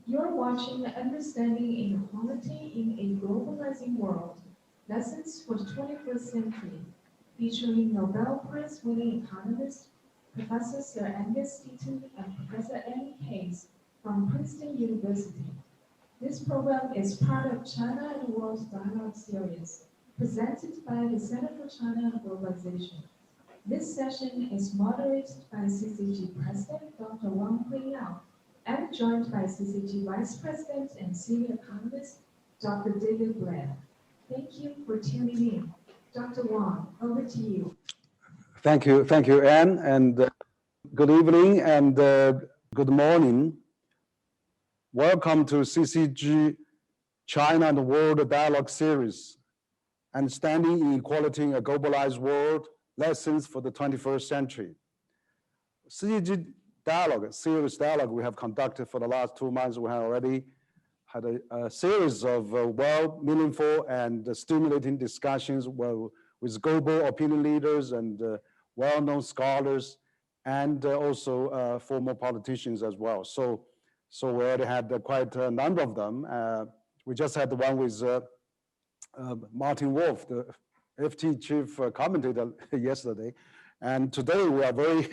You're watching Understanding Inequality in a Globalizing World, Lessons for the 21st Century, featuring Nobel Prize winning economist Professor Sir Angus Deaton and Professor Annie Hayes from Princeton University. This program is part of China and World Dialogue Series, presented by the Center for China and Globalization. This session is moderated by CCG President Dr. Wang Huiyao and joined by CCG Vice President and Senior Economist Dr. David Blair. Thank you for tuning in. Dr. Wang, over to you. Thank you, Anne, and good evening and good morning. Welcome to CCG China and World Dialogue Series, Understanding Inequality in a Globalized World, Lessons for the 21st Century. CCG Dialogue, series dialogue we have conducted for the last 2 months. We have already had a series of meaningful and stimulating discussions with global opinion leaders and well-known scholars, and also former politicians as well. So we already had quite a number of them. We just had the one with Martin Wolf, the FT chief commentator yesterday. And today we are very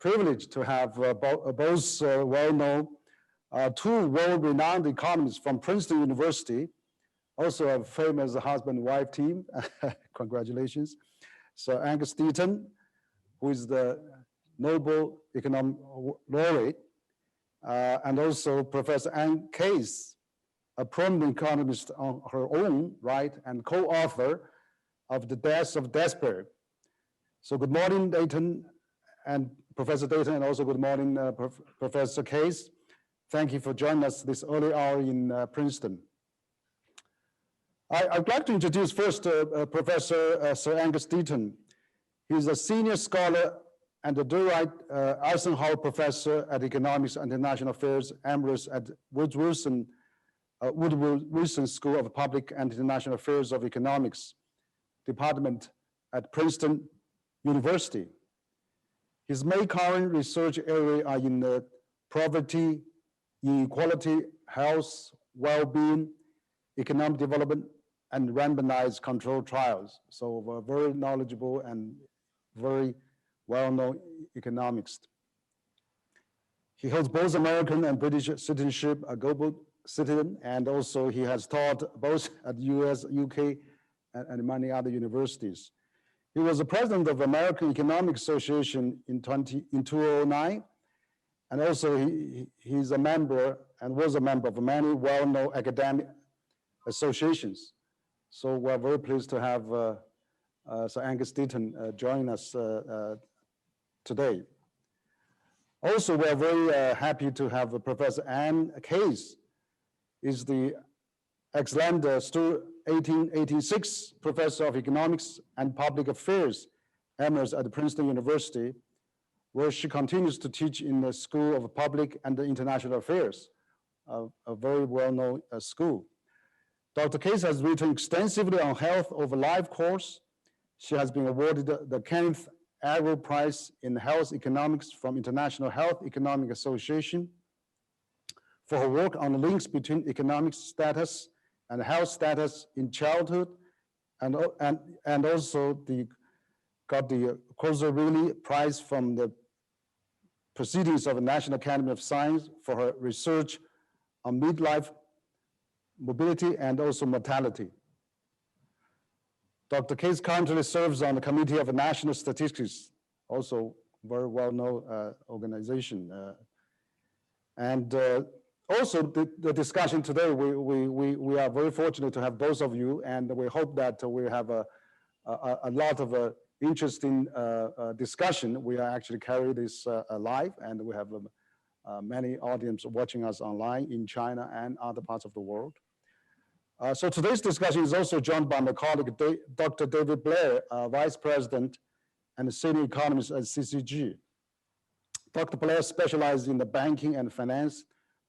privileged to have both well-known, two world-renowned economists from Princeton University, also a famous husband-wife team. Congratulations. Sir Angus Deaton, who is the Nobel Economic Laureate, and also Professor Anne Case, a prominent economist on her own right and co-author of The Death of Despair. So good morning, Deaton and Professor Deaton, and also good morning, Professor Case. Thank you for joining us this early hour in Princeton. I'd like to introduce first Professor Sir Angus Deaton. He's a senior scholar and a Durite Eisenhower Professor at Economics and International Affairs, Emeritus at Woodrow Wilson School of Public and International Affairs of Economics Department at Princeton University. His main current research areas are in poverty, inequality, health, well-being, economic development, and randomized controlled trials. So we're very knowledgeable and very well-known economist. He holds both American and British citizenship, a global citizen, and also he has taught both at US, UK, and many other universities. He was the president of American Economic Association in 2009, and also he's a member and was a member of many well-known academic associations. So we're very pleased to have Sir Angus Deaton join us today. Also, we're very happy to have Professor Anne Case, is the excellent 1886 Professor of Economics and Public Affairs, Emeritus at Princeton University, where she continues to teach in the School of Public and International Affairs, a very well-known school. Dr. Case has written extensively on health over life course. She has been awarded the Kenneth Arrow Prize in Health Economics from International Health Economic Association for her work on the links between economic status and health status in childhood, and also got the Corzarelli Prize from the Proceedings of the National Academy of Science for her research on midlife mobility and also mortality. Dr. Case currently serves on the Committee of National Statistics, also very well-known organization. Also, the discussion today, we are very fortunate to have both of you, and we hope that we have a lot of interesting discussion. We are actually carrying this live, and we have many audience watching us online in China and other parts of the world. So today's discussion is also joined by my colleague, Dr. David Blair, Vice President and Senior Economist at CCG. Dr. Blair specializes in the banking and finance,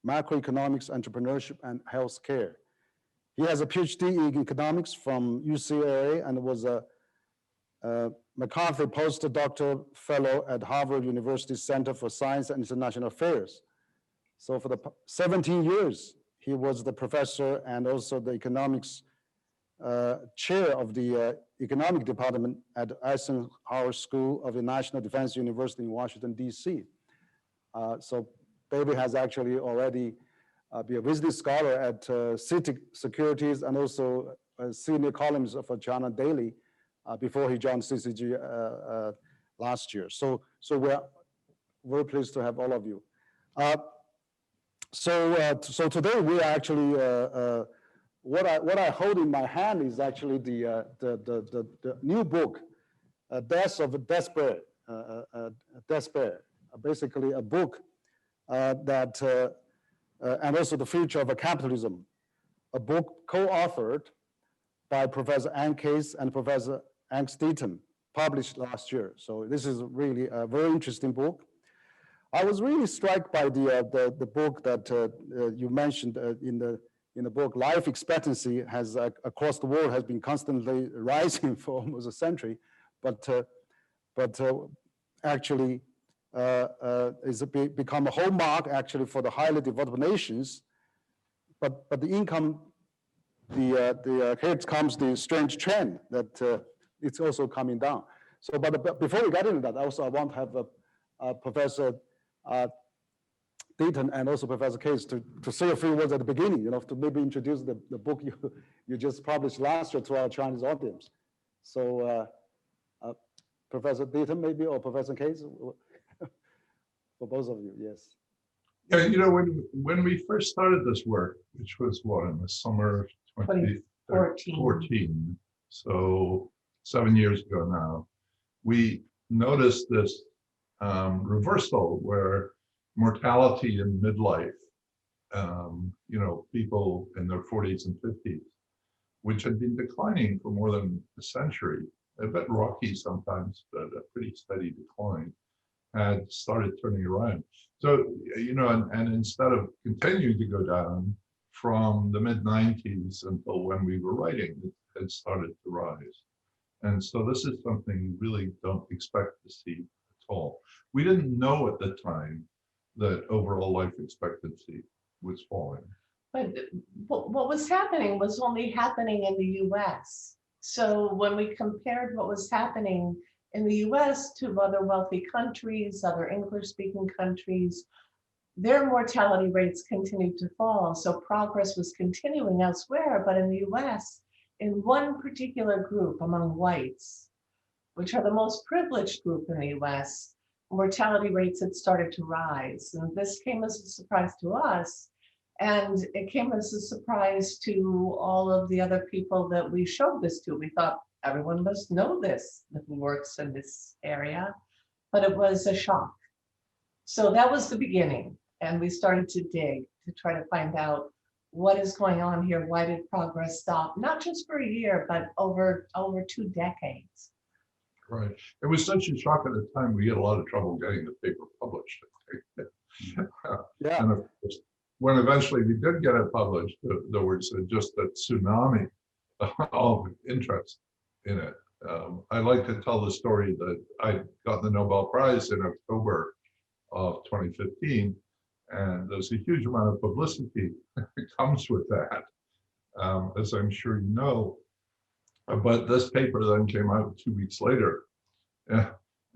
macroeconomics, entrepreneurship, and healthcare. He has a PhD in economics from UCLA and was a MacArthur postdoctoral fellow at Harvard University Center for Science and International Affairs. So for the 17 years, he was the professor and also the economics chair of the economic department at Eisenhower School of the National Defense University in Washington, D.C. So David has actually already been a visiting scholar at CITIC Securities and also senior columnist for China Daily before he joined CCG last year. So we're very pleased to have all of you. So today we are actually what I hold in my hand is actually the new book, Death of Despair, basically a book that and also the future of capitalism, a book co-authored by Professor Angus and Professor Angus Deaton, published last year. So this is really a very interesting book. I was really struck by the book that you mentioned in the book. Life expectancy has across the world has been constantly rising for almost a century, but actually is become a hallmark actually for the highly developed nations. But the income, here comes the strange trend that it's also coming down. So, but before we get into that, also I want to have Professor Deaton and also Professor Case to say a few words at the beginning, to maybe introduce the book you just published last year to our Chinese audience. So Professor Deaton maybe, or Professor Case, for both of you, yes. Yeah, when we first started this work, which was what, in the summer of 2014, so 7 years ago now, we noticed this reversal where mortality in midlife, people in their 40s and 50s, which had been declining for more than a century, a bit rocky sometimes, but a pretty steady decline, had started turning around. So, and instead of continuing to go down from the mid-90s until when we were writing, it had started to rise. And so this is something you really don't expect to see at all. We didn't know at the time that overall life expectancy was falling. But what was happening was only happening in the US. So when we compared what was happening in the US to other wealthy countries, other English-speaking countries, their mortality rates continued to fall. So progress was continuing elsewhere, but in the US, in one particular group among whites, which are the most privileged group in the US, mortality rates had started to rise. And this came as a surprise to us. And it came as a surprise to all of the other people that we showed this to. We thought everyone must know this who works in this area, but it was a shock. So that was the beginning. And we started to dig to try to find out what is going on here. Why did progress stop? Not just for a year, but over 2 decades. Right. It was such a shock at the time, we had a lot of trouble getting the paper published. Yeah. And of course, when eventually we did get it published, there was just a tsunami of interest in it. I like to tell the story that I got the Nobel Prize in October of 2015, and there's a huge amount of publicity that comes with that, as I'm sure you know. But this paper then came out 2 weeks later,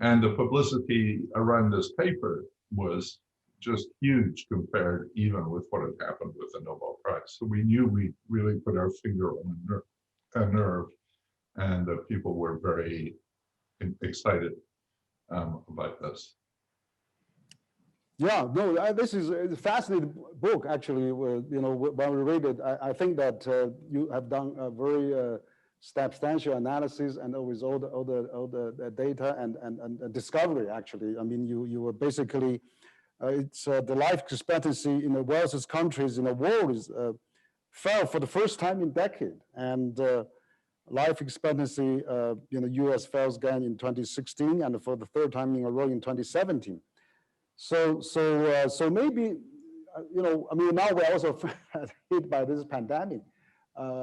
and the publicity around this paper was just huge compared even with what had happened with the Nobel Prize. So we knew we really put our finger on a nerve, and that people were very excited about this. Yeah, no, this is a fascinating book, actually. When we read it, I think that you have done a very substantial analysis and with all the data and discovery, actually. I mean, you were basically, it's the life expectancy in the wealthiest countries in the world is fell for the first time in decade. And life expectancy in the US fell again in 2016 and for the third time in a row in 2017. So maybe, I mean, now we're also hit by this pandemic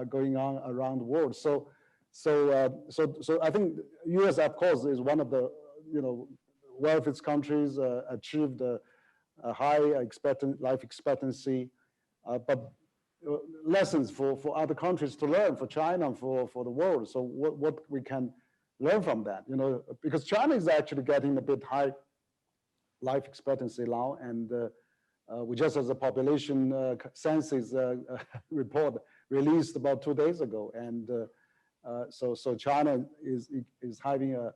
going on around the world. So I think US, of course, is one of the, wealthiest countries, achieved a high life expectancy, but lessons for other countries to learn, for China and for the world. So what we can learn from that, because China is actually getting a bit high life expectancy now, and we just as a population census report released about 2 days ago, and so China is having a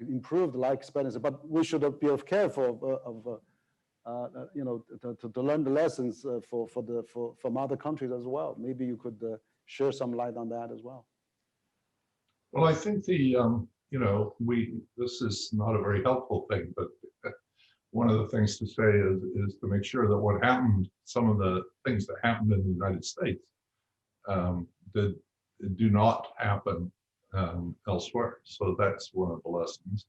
improved life expectancy, but we should be careful to learn the lessons from other countries as well. Maybe you could share some light on that as well. Well, I think this is not a very helpful thing, but one of the things to say is to make sure that what happened, some of the things that happened in the United States do not happen elsewhere. So that's one of the lessons.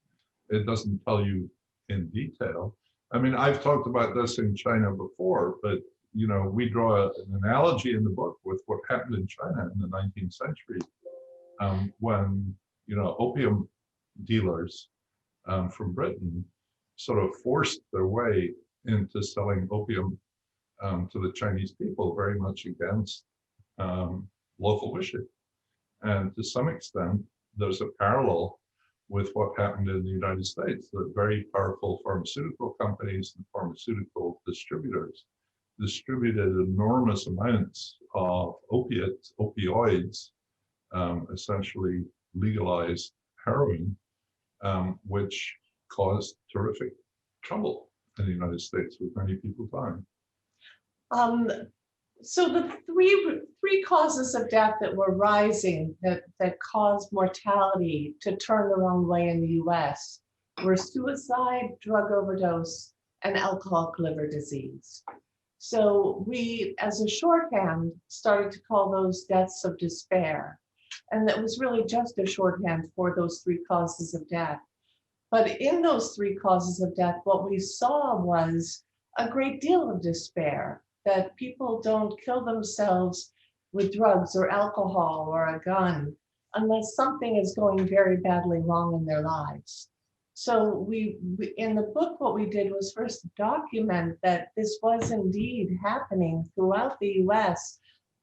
It doesn't tell you in detail. I mean, I've talked about this in China before, but we draw an analogy in the book with what happened in China in the 19th century, when opium dealers from Britain sort of forced their way into selling opium to the Chinese people, very much against local wishes. And to some extent, there's a parallel with what happened in the United States, that very powerful pharmaceutical companies and pharmaceutical distributors distributed enormous amounts of opioids, essentially legalized heroin, which caused terrific trouble in the United States with many people dying. So the three causes of death that were rising that caused mortality to turn the wrong way in the US were suicide, drug overdose, and alcoholic liver disease. So we, as a shorthand, started to call those deaths of despair. And that was really just a shorthand for those three causes of death. But in those three causes of death, what we saw was a great deal of despair, that people don't kill themselves with drugs or alcohol or a gun unless something is going very badly wrong in their lives. So we in the book, what we did was first document that this was indeed happening throughout the US,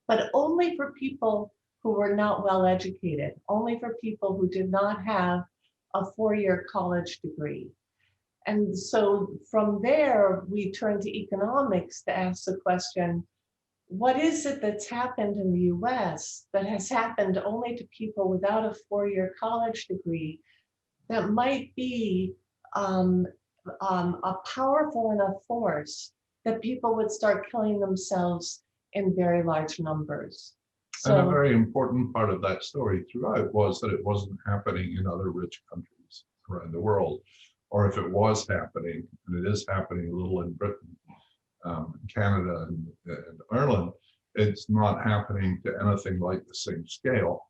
but only for people who were not well educated, only for people who did not have a 4-year college degree. And so from there, we turned to economics to ask the question, what is it that's happened in the US that has happened only to people without a 4-year college degree that might be a powerful enough force that people would start killing themselves in very large numbers? And a very important part of that story throughout was that it wasn't happening in other rich countries around the world. Or if it was happening, and it is happening a little in Britain, Canada, and Ireland, it's not happening to anything like the same scale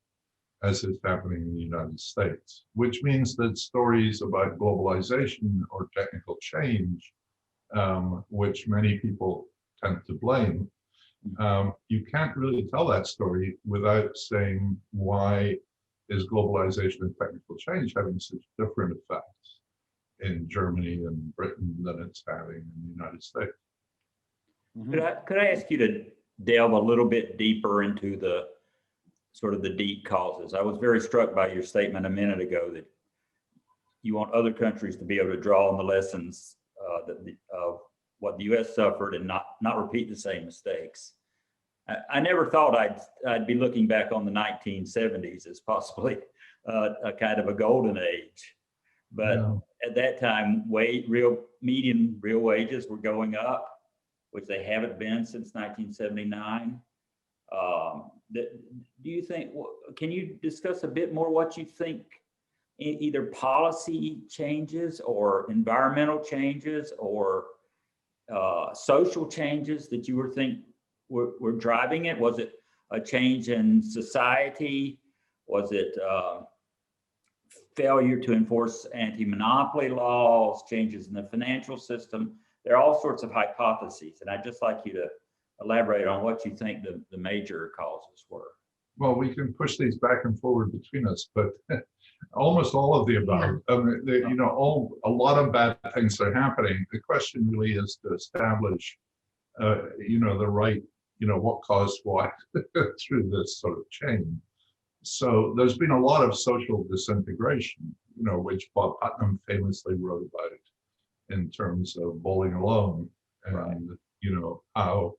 as is happening in the United States, which means that stories about globalization or technical change, which many people tend to blame, you can't really tell that story without saying, why is globalization and technical change having such different effects in Germany and Britain than it's having in the United States? Could I ask you to delve a little bit deeper into the sort of the deep causes? I was very struck by your statement a minute ago that you want other countries to be able to draw on the lessons of what the U.S. suffered and not repeat the same mistakes. I never thought I'd be looking back on the 1970s as possibly a kind of a golden age. But at that time, median real wages were going up, which they haven't been since 1979. Do you think, can you discuss a bit more what you think either policy changes or environmental changes or social changes that you were driving it? Was it a change in society? Was it failure to enforce anti-monopoly laws, changes in the financial system? There are all sorts of hypotheses, and I'd just like you to elaborate on what you think the major causes were. Well, we can push these back and forward between us, but almost all of the above. A lot of bad things are happening. The question really is to establish, the right, what caused what through this sort of chain. So there's been a lot of social disintegration, which Bob Putnam famously wrote about in terms of bowling alone, and how.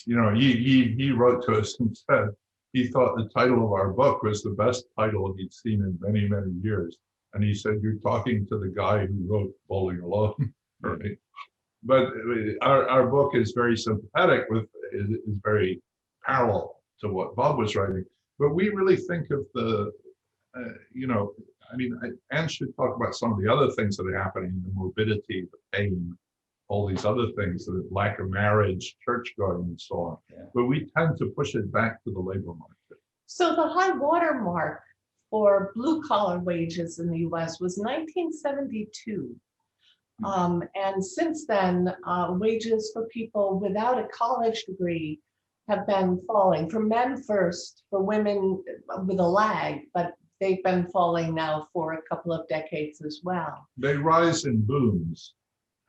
He wrote to us and said he thought the title of our book was the best title he'd seen in many, many years. And he said, you're talking to the guy who wrote Bowling Alone, right? But our book is very sympathetic is very parallel to what Bob was writing. But we really think of Anne should talk about some of the other things that are happening, the morbidity, the pain, all these other things, the lack of marriage, church going, and so on. Yeah. But we tend to push it back to the labor market. So the high water mark for blue collar wages in the US was 1972. And since then, wages for people without a college degree have been falling. For men first, for women with a lag, but they've been falling now for a couple of decades as well. They rise in booms.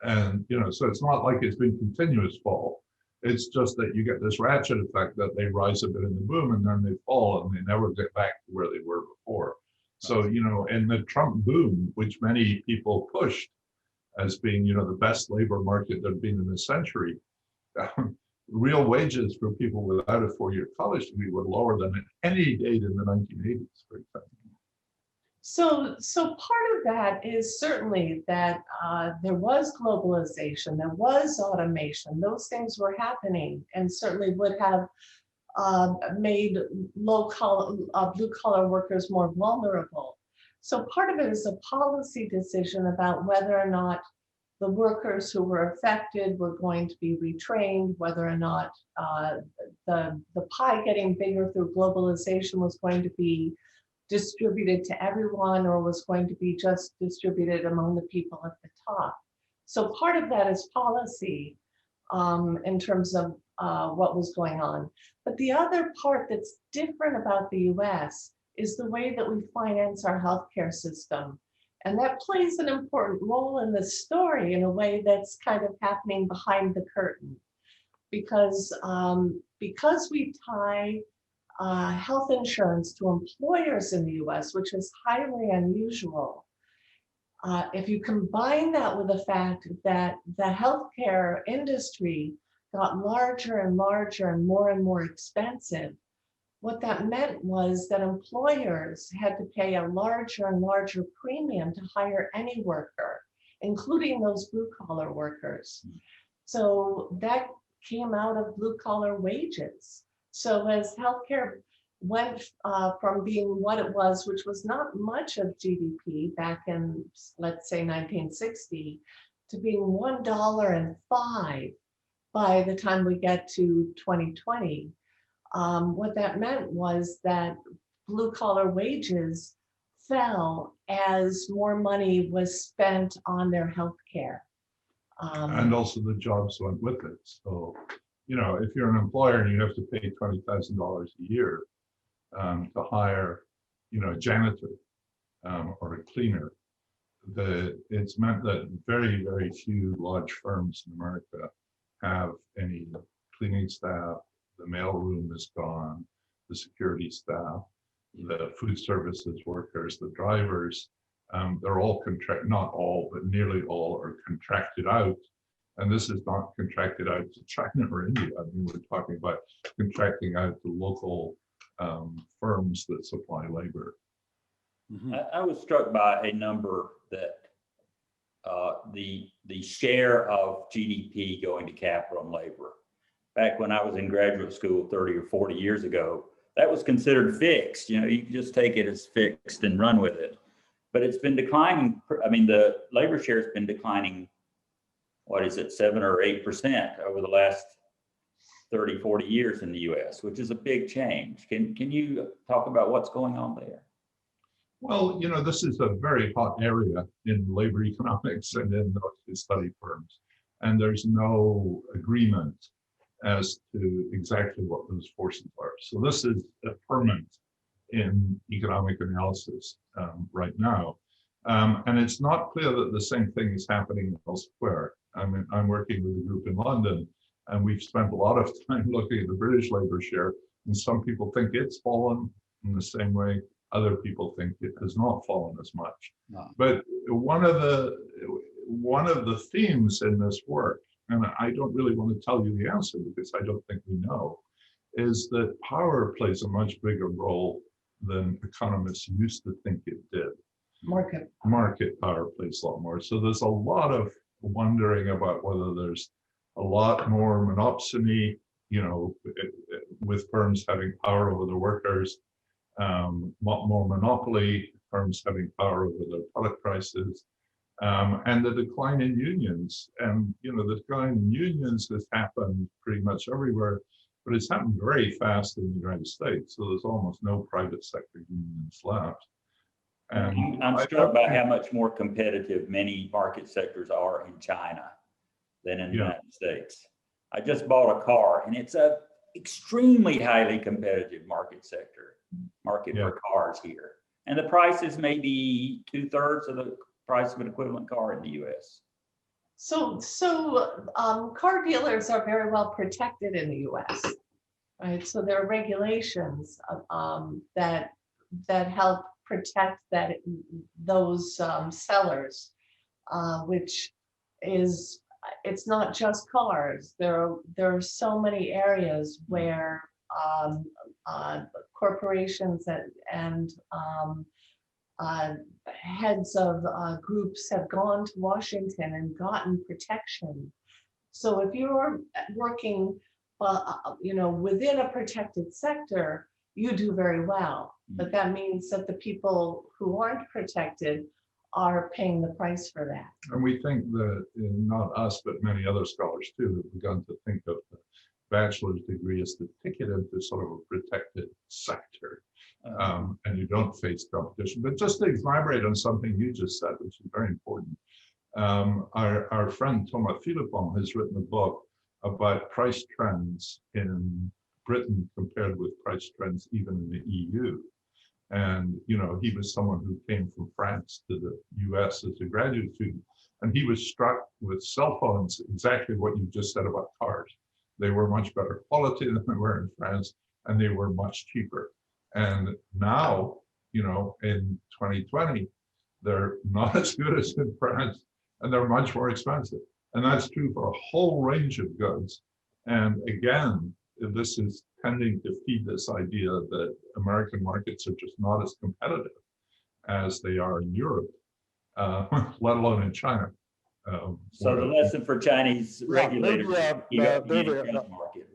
And, so it's not like it's been continuous fall. It's just that you get this ratchet effect that they rise a bit in the boom and then they fall and they never get back to where they were before. So, in the Trump boom, which many people pushed as being, the best labor market there'd been in a century, real wages for people without a four-year college degree were lower than at any date in the 1980s, for example. So part of that is certainly that there was globalization, there was automation, those things were happening and certainly would have made blue collar workers more vulnerable. So part of it is a policy decision about whether or not the workers who were affected were going to be retrained, whether or not the pie getting bigger through globalization was going to be distributed to everyone or was going to be just distributed among the people at the top. So part of that is policy in terms of what was going on. But the other part that's different about the US is the way that we finance our healthcare system. And that plays an important role in the story in a way that's kind of happening behind the curtain. Because we tie health insurance to employers in the US, which is highly unusual. If you combine that with the fact that the healthcare industry got larger and larger and more expensive, what that meant was that employers had to pay a larger and larger premium to hire any worker, including those blue collar workers. So that came out of blue collar wages. So as healthcare went from being what it was, which was not much of GDP back in, let's say, 1960, to being $1.05 by the time we get to 2020, what that meant was that blue collar wages fell as more money was spent on their healthcare. And also the jobs went with it. So, if you're an employer and you have to pay $20,000 a year to hire, a janitor or a cleaner, it's meant that very, very few large firms in America have any cleaning staff. The mailroom is gone, the security staff, the food services workers, the drivers, they're all not all, but nearly all are contracted out. And this is not contracted out to China or India. I mean, we're talking about contracting out to local firms that supply labor. Mm-hmm. I was struck by a number that the share of GDP going to capital and labor. Back when I was in graduate school 30 or 40 years ago, that was considered fixed. You can just take it as fixed and run with it. But it's been declining. I mean, the labor share has been declining, 7 or 8% over the last 30, 40 years in the US, which is a big change. Can you talk about what's going on there? Well, this is a very hot area in labor economics and in those study firms. And there's no agreement as to exactly what those forces are. So this is a ferment in economic analysis right now. And it's not clear that the same thing is happening elsewhere. I mean, I'm working with a group in London, and we've spent a lot of time looking at the British labor share, and some people think it's fallen in the same way other people think it has not fallen as much. No. But one of the themes in this work, and I don't really want to tell you the answer because I don't think we know, is that power plays a much bigger role than economists used to think it did. Market power plays a lot more. So there's a lot of wondering about whether there's a lot more monopsony, you know, with firms having power over the workers, more monopoly, firms having power over their product prices, and the decline in unions. And, you know, the decline in unions has happened pretty much everywhere, but it's happened very fast in the United States. So there's almost no private sector unions left. And I'm struck by how much more competitive many market sectors are in China than in the United States. I just bought a car, and it's a extremely highly competitive market for cars here. And the price is maybe 2/3 of the price of an equivalent car in the US. So car dealers are very well protected in the US, right? So there are regulations that help protect those sellers, which is, it's not just cars. There are so many areas where corporations and heads of groups have gone to Washington and gotten protection. So if you're working, you know, within a protected sector, you do very well. But that means that the people who aren't protected are paying the price for that. And we think that, not us, but many other scholars too, have begun to think of the bachelor's degree as the ticket into sort of a protected sector. And you don't face competition. But just to elaborate on something you just said, which is very important, our friend Thomas Philippon has written a book about price trends in Britain compared with price trends even in the EU. And, you know, he was someone who came from France to the US as a graduate student, and he was struck with cell phones, exactly what you just said about cars. They were much better quality than they were in France, and they were much cheaper. And now, you know, in 2020, they're not as good as in France, and they're much more expensive. And that's true for a whole range of goods. And again, this is tending to feed this idea that American markets are just not as competitive as they are in Europe, let alone in China. So the lesson for Chinese regulators, market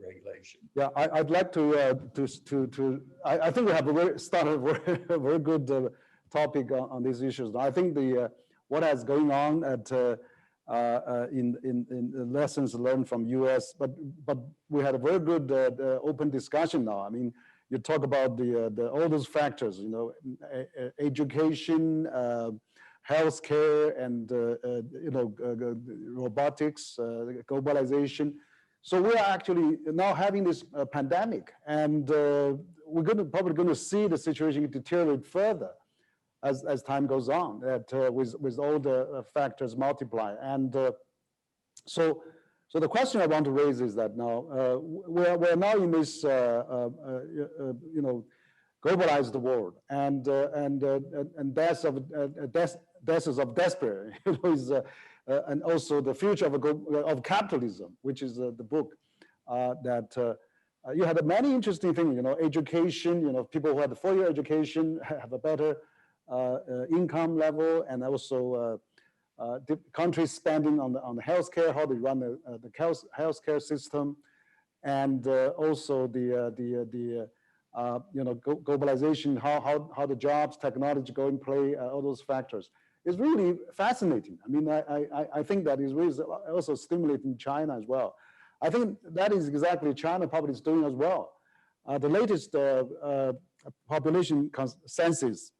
regulation. Yeah, I'd like to I think we have started a very good topic on these issues. I think what is going on at in lessons learned from US, but we had a very good open discussion now. I mean, you talk about all those factors, you know, education, healthcare, and you know, robotics, globalization. So we are actually now having this pandemic, and we're probably going to see the situation deteriorate further as time goes on, that with all the factors multiply. And so the question I want to raise is that now we're now in this you know, globalized world, and deaths of despair, you know, is and also the future of capitalism, which is the book that you had many interesting things, you know, education, you know, people who had a 4-year education have a better income level, and also the country spending on the healthcare, how they run the healthcare system, and also the you know, globalization, how the jobs, technology go in play, all those factors. It's really fascinating. I mean, I think that is really also stimulating China as well. I think that is exactly China probably is doing as well. The latest population census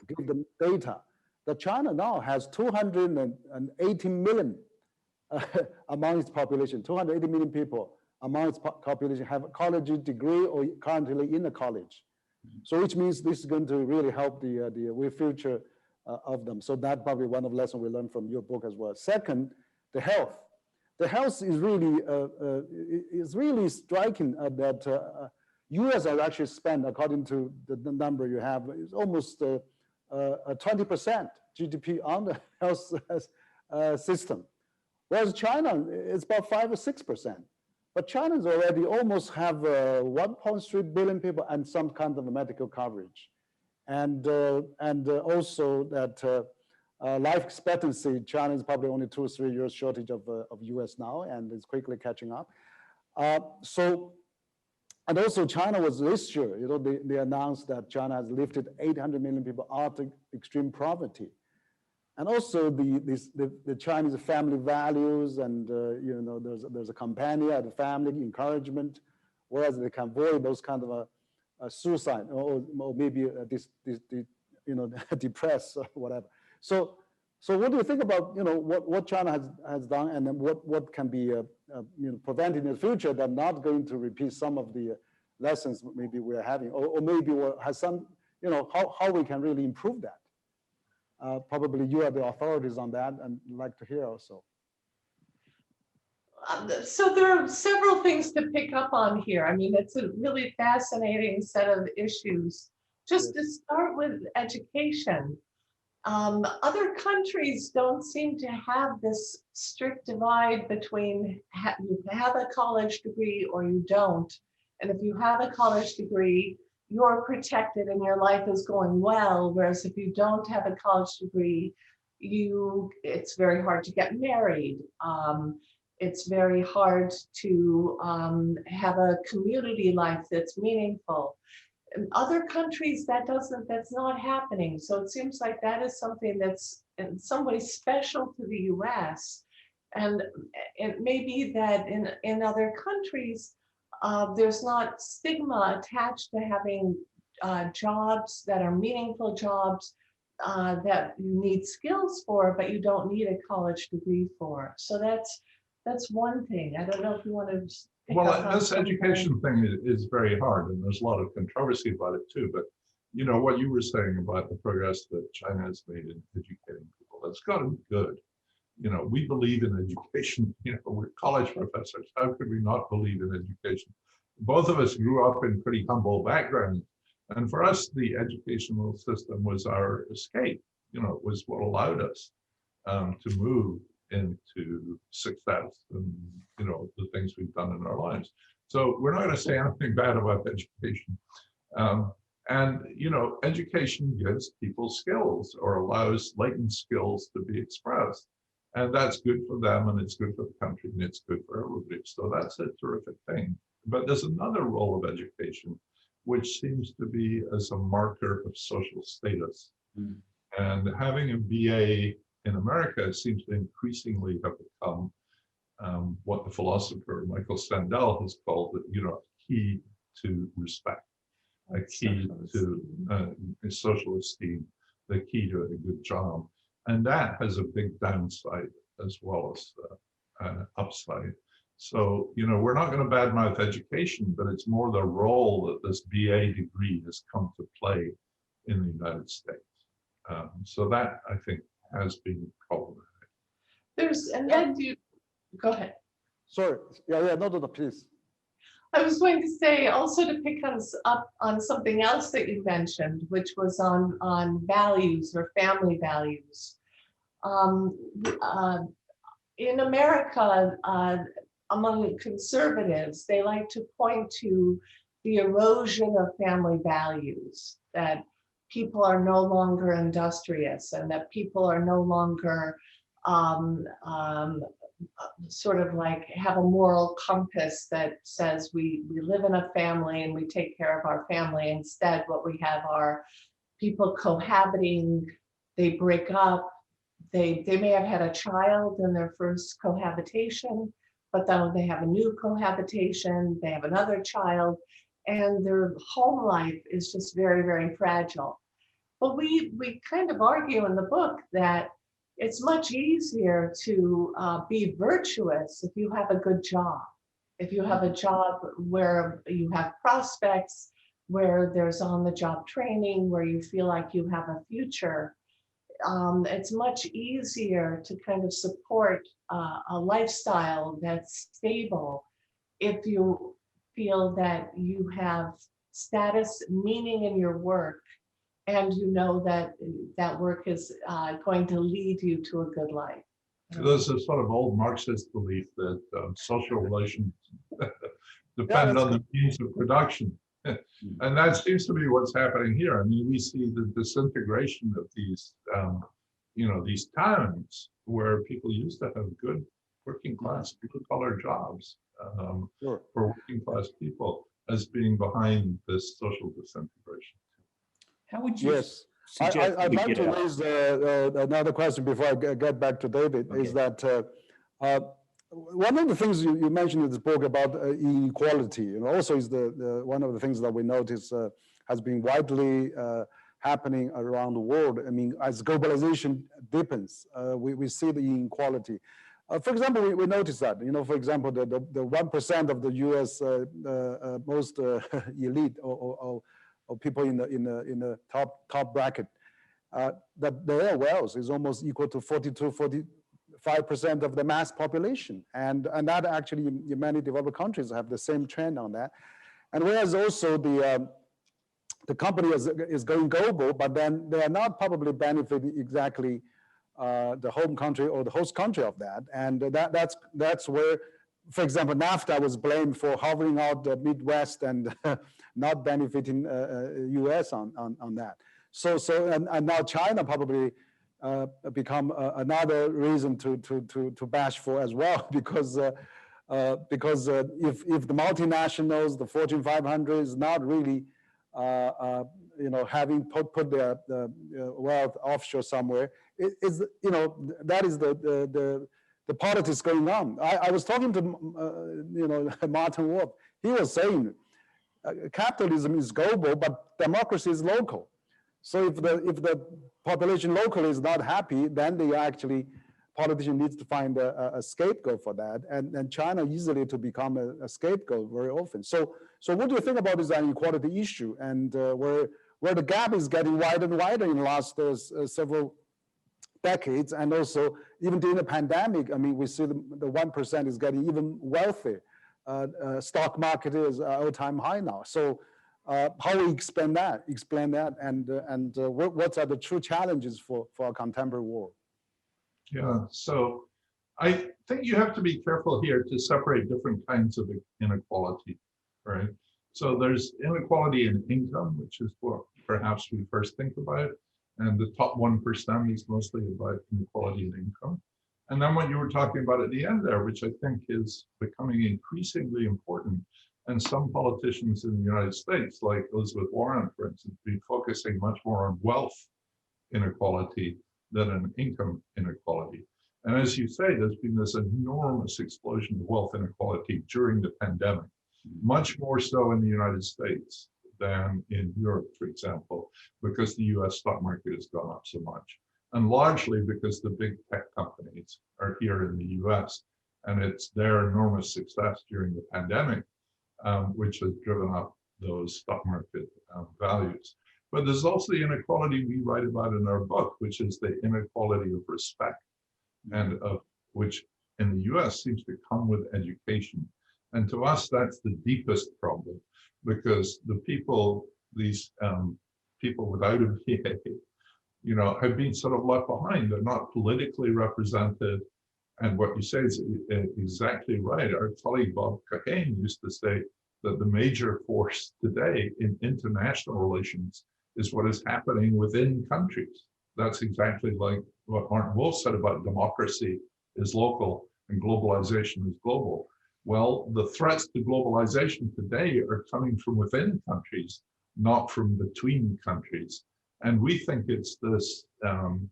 give the data that China now has 280 million among its population, 280 million people among its population have a college degree or currently in a college. So which means this is going to really help the future of them. So that's probably one of the lessons we learned from your book as well. Second, the health. The health is really striking that U.S. has actually spent, according to the number you have, is almost 20% GDP on the health system, whereas China is about 5 or 6%. But China's already almost have 1.3 billion people and some kind of medical coverage, and also that life expectancy. China is probably only 2 or 3 years shortage of U.S. now, and it's quickly catching up. And also China was this year, they announced that China has lifted 800 million people out of extreme poverty. And also the Chinese family values, and there's a companion at the family encouragement, whereas they can avoid those kind of a suicide or maybe depressed or whatever. So what do you think about what China has done, and then what can be prevented in the future that not going to repeat some of the lessons maybe we're having, or maybe has some how we can really improve that? Probably you are the authorities on that, and like to hear also. So there are several things to pick up on here. I mean, it's a really fascinating set of issues. Just to start with education, other countries don't seem to have this strict divide between you have a college degree or you don't. And if you have a college degree, you're protected and your life is going well. Whereas if you don't have a college degree, it's very hard to get married. It's very hard to have a community life that's meaningful. In other countries, that's not happening. So it seems like that is something that's in some way special to the US. And it may be that in other countries, there's not stigma attached to having jobs that are meaningful jobs that you need skills for, but you don't need a college degree for. So that's one thing. I don't know if you want to. Well, this education thing is very hard, and there's a lot of controversy about it too. But what you were saying about the progress that China has made in educating people, that's got to be good. We believe in education. We're college professors. How could we not believe in education? Both of us grew up in pretty humble backgrounds, and for us, the educational system was our escape. It was what allowed us to move into success and the things we've done in our lives. So we're not going to say anything bad about education. And education gives people skills or allows latent skills to be expressed. And that's good for them, and it's good for the country, and it's good for everybody. So that's a terrific thing. But there's another role of education, which seems to be as a marker of social status. Mm. And having a BA in America seems to increasingly have become what the philosopher Michael Sandel has called the key to respect, a key to social esteem, the key to a good job. And that has a big downside as well as an upside. So, we're not going to badmouth education, but it's more the role that this BA degree has come to play in the United States. So that, I think, has been problematic. Go ahead. Sorry, no, please. I was going to say also to pick up on something else that you mentioned, which was on values or family values. In America, among conservatives, they like to point to the erosion of family values, that people are no longer industrious and that people are no longer sort of like have a moral compass that says we live in a family and we take care of our family. Instead, what we have are people cohabiting, they break up, they may have had a child in their first cohabitation, but then they have a new cohabitation, they have another child, and their home life is just very, very fragile. But we kind of argue in the book that it's much easier to be virtuous if you have a good job. If you have a job where you have prospects, where there's on-the-job training, where you feel like you have a future, it's much easier to kind of support a lifestyle that's stable if you feel that you have status, meaning in your work, and you know that that work is going to lead you to a good life. There's a sort of old Marxist belief that social relations Yeah, depend that's on the means of production. And that seems to be what's happening here. I mean, we see the disintegration of these, these towns where people used to have good working class, blue-collar jobs Sure. for working class people as being behind this social disintegration. How would you Yes. suggest I'd we like get to out? raise another question before I get back to David, is Okay. that one of the things you mentioned in this book about inequality, and also is one of the things that we notice has been widely happening around the world. I mean, as globalization deepens, we see the inequality. For example, we notice that, for example, the 1% of the US most elite or people in the top bracket, that their wealth is almost equal to 45% of the mass population. And that actually in many developed countries have the same trend on that. And whereas also the company is going global, but then they are not probably benefiting exactly the home country or the host country of that. And that's where, for example, NAFTA was blamed for hovering out the Midwest and not benefiting US on that. So and now China probably become another reason to bash for as well, because if the multinationals, the Fortune 500 is not really having put their wealth offshore somewhere, that is the politics going on. I was talking to Martin Wolf. He was saying capitalism is global, but democracy is local. So if the population locally is not happy, then politician needs to find a scapegoat for that, and China easily to become a scapegoat very often. So what do you think about this inequality issue, and where the gap is getting wider and wider in the last several decades, and also even during the pandemic? I mean, we see the 1% is getting even wealthier. Stock market is all-time high now. So how we explain that, and what are the true challenges for our contemporary world? Yeah, so I think you have to be careful here to separate different kinds of inequality, right? So there's inequality in income, which is what perhaps we first think about. And the top 1% is mostly about inequality in income. And then what you were talking about at the end there, which I think is becoming increasingly important, and some politicians in the United States, like Elizabeth Warren, for instance, be focusing much more on wealth inequality than an income inequality. And as you say, there's been this enormous explosion of wealth inequality during the pandemic, much more so in the United States than in Europe, for example, because the US stock market has gone up so much. And largely because the big tech companies are here in the US, and it's their enormous success during the pandemic, which has driven up those stock market values. But there's also the inequality we write about in our book, which is the inequality of respect, and of which in the US seems to come with education. And to us, that's the deepest problem, because the people, these people without a VA, have been sort of left behind. They're not politically represented. And what you say is exactly right. Our colleague Bob Kahane used to say that the major force today in international relations is what is happening within countries. That's exactly like what Martin Wolf said about democracy is local and globalization is global. Well, the threats to globalization today are coming from within countries, not from between countries. And we think it's this,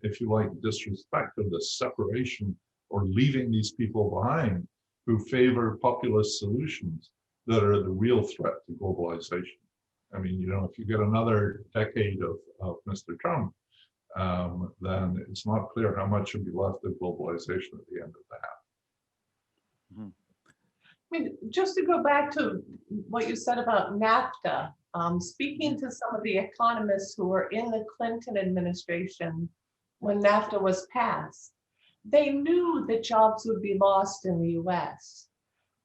if you like, disrespect or the separation or leaving these people behind who favor populist solutions that are the real threat to globalization. I mean, if you get another decade of Mr. Trump, then it's not clear how much will be left of globalization at the end of that. mean, just to go back to what you said about NAFTA, speaking to some of the economists who were in the Clinton administration when NAFTA was passed, they knew that jobs would be lost in the US.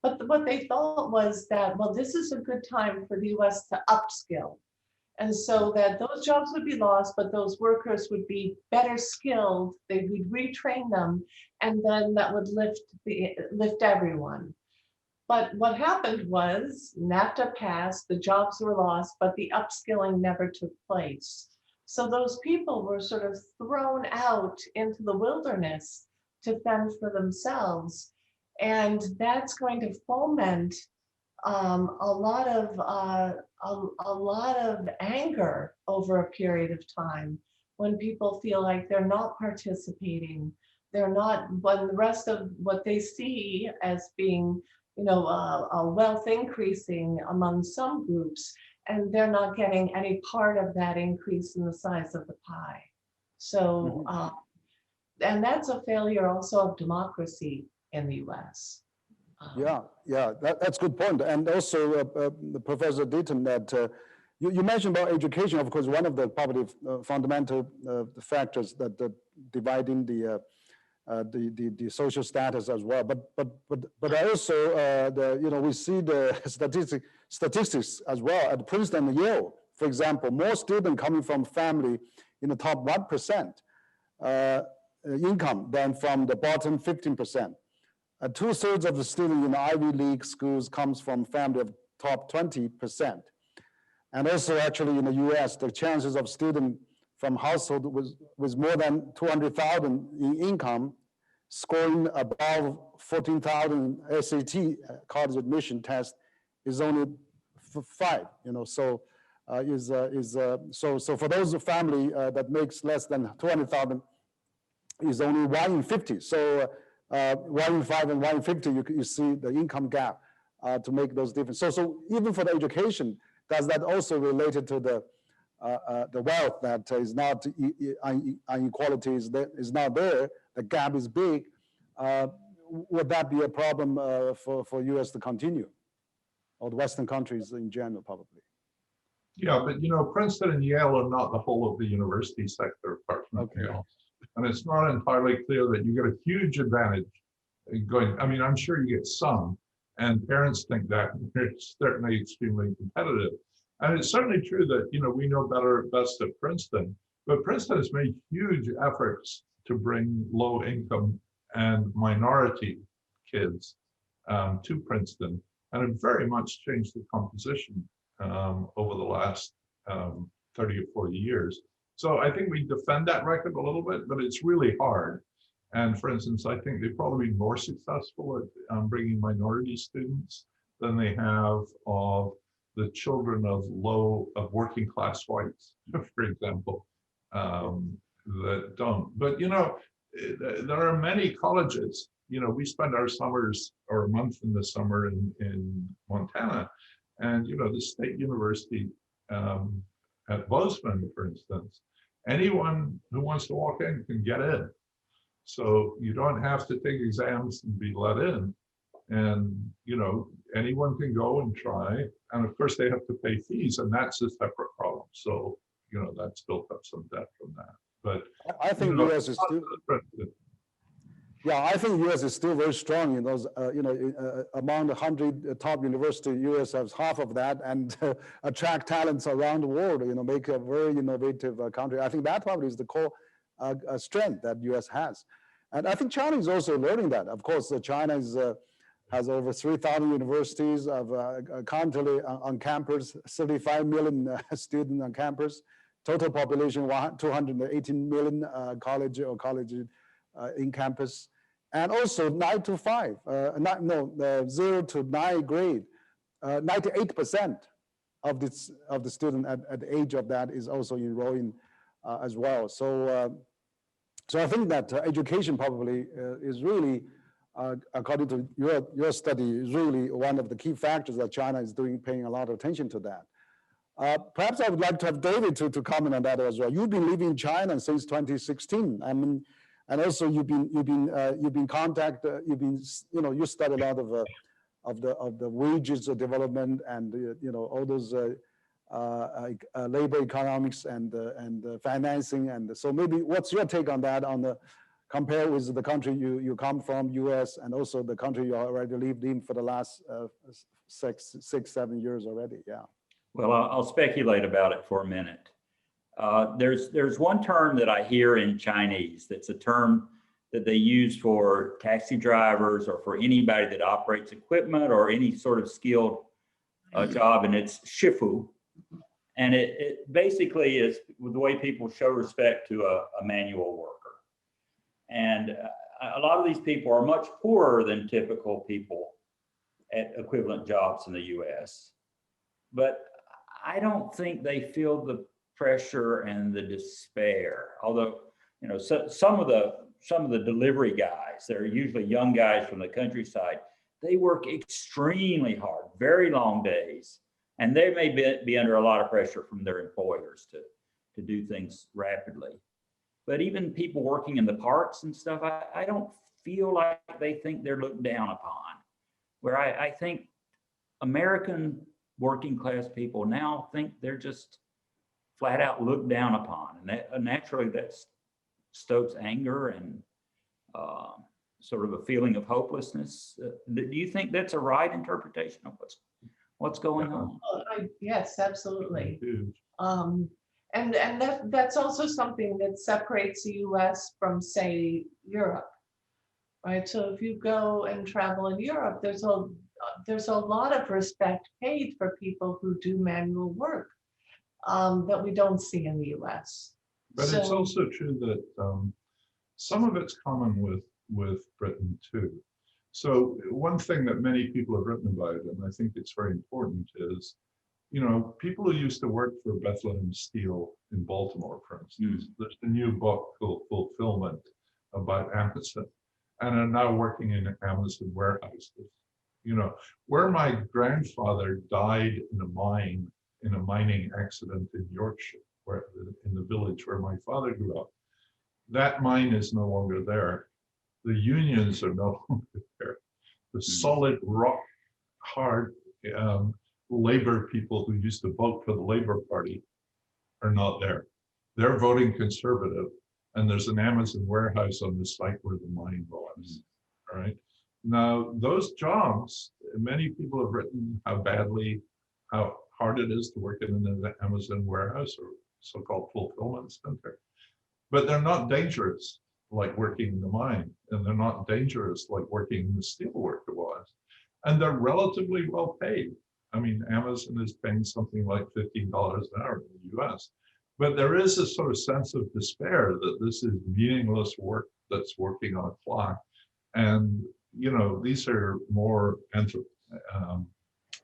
But what they thought was that, well, this is a good time for the US to upskill. And so that those jobs would be lost, but those workers would be better skilled, they would retrain them, and then that would lift everyone. But what happened was NAFTA passed, the jobs were lost, but the upskilling never took place. So those people were sort of thrown out into the wilderness to fend for themselves. And that's going to foment a lot of anger over a period of time when people feel like they're not participating, they're not, when the rest of what they see as being, you know, a wealth increasing among some groups, and they're not getting any part of that increase in the size of the pie. So, and that's a failure also of democracy in the US. Yeah, that's a good point. And also, Professor Deaton, that you mentioned about education, of course, one of the probably fundamental factors that dividing the social status as well. But also, we see the statistics as well at Princeton and Yale, for example, more students coming from family in the top 1% income than from the bottom 15%. 2/3 of the students in the Ivy League schools comes from family of top 20%. And also actually in the US, the chances of students from household with more than 200,000 in income scoring above 14,000 SAT college admission test is only 5, so so for those family that makes less than 200,000 is only 1 in 50. So 1 in 5 and 1 in 50, you see the income gap to make those difference. So even for the education, does that also related to the wealth that is not, inequality is not there, the gap is big, would that be a problem for US to continue, or the Western countries in general, probably? Yeah, but Princeton and Yale are not the whole of the university sector apart from Yale. And it's not entirely clear that you get a huge advantage in going. I mean, I'm sure you get some, and parents think that it's certainly extremely competitive. And it's certainly true that, we know best at Princeton, but Princeton has made huge efforts to bring low income and minority kids to Princeton, and have very much changed the composition over the last 30 or 40 years. So I think we defend that record a little bit, but it's really hard. And for instance, I think they've probably been more successful at bringing minority students than they have of the children of working class whites, for example, that don't. But there are many colleges. We spend our summers or a month in the summer in Montana, and the state university at Bozeman, for instance, anyone who wants to walk in can get in. So you don't have to take exams and be let in. And, anyone can go and try. And of course, they have to pay fees, and that's a separate problem. So, that's built up some debt from that. But I think US is still. Yeah, I think US is still very strong in those, among the 100 top universities, US has half of that, and attract talents around the world, make a very innovative country. I think that probably is the core strength that US has. And I think China is also learning that. Of course, China has over 3,000 universities of currently on campus, 35 million students on campus, total population 218 million college in campus. And also 0 to 9 grade, 98% of the student at the age of that is also enrolling as well. So I think that education probably is really, according to your study, is really one of the key factors that China is paying a lot of attention to that. Perhaps I would like to have David to comment on that as well. You've been living in China since 2016. I mean, and also you study a lot the wages development and all those labor economics and financing. And so maybe what's your take on that, on the compare with the country you come from, US, and also the country you already lived in for the last 6-7 years already? Yeah. Well, I'll speculate about it for a minute. There's one term that I hear in Chinese that's a term that they use for taxi drivers or for anybody that operates equipment or any sort of skilled job, and it's shifu. And it basically is the way people show respect to a manual worker. And a lot of these people are much poorer than typical people at equivalent jobs in the US. But I don't think they feel the pressure and the despair. Although, some of the delivery guys, they're usually young guys from the countryside, they work extremely hard, very long days. And they may be under a lot of pressure from their employers to do things rapidly. But even people working in the parks and stuff, I don't feel like they think they're looked down upon. Where I think American working class people now think they're just flat out looked down upon. And that, naturally that stokes anger and sort of a feeling of hopelessness. Do you think that's a right interpretation of what's going on? Yes, absolutely. And that's also something that separates the US from, say, Europe, right? So if you go and travel in Europe, there's a lot of respect paid for people who do manual work that we don't see in the US. But it's also true that some of it's common with Britain too. So one thing that many people have written about, and I think it's very important, is, people who used to work for Bethlehem Steel in Baltimore, for instance, there's a new book called Fulfillment about Amazon, and are now working in Amazon warehouses. Where my grandfather died in a mining accident in Yorkshire, in the village where my father grew up, that mine is no longer there. The unions are no longer there. The solid, rock hard labor people who used to vote for the Labour Party are not there. They're voting conservative, and there's an Amazon warehouse on the site where the mine was. All right. Now, those jobs, many people have written how hard it is to work in an Amazon warehouse or so-called fulfillment center, but they're not dangerous like working in the mine, and they're not dangerous like working in the steelworker was, and they're relatively well paid. I mean, Amazon is paying something like $15 an hour in the US, but there is a sort of sense of despair that this is meaningless work that's working on a clock. And, these are more,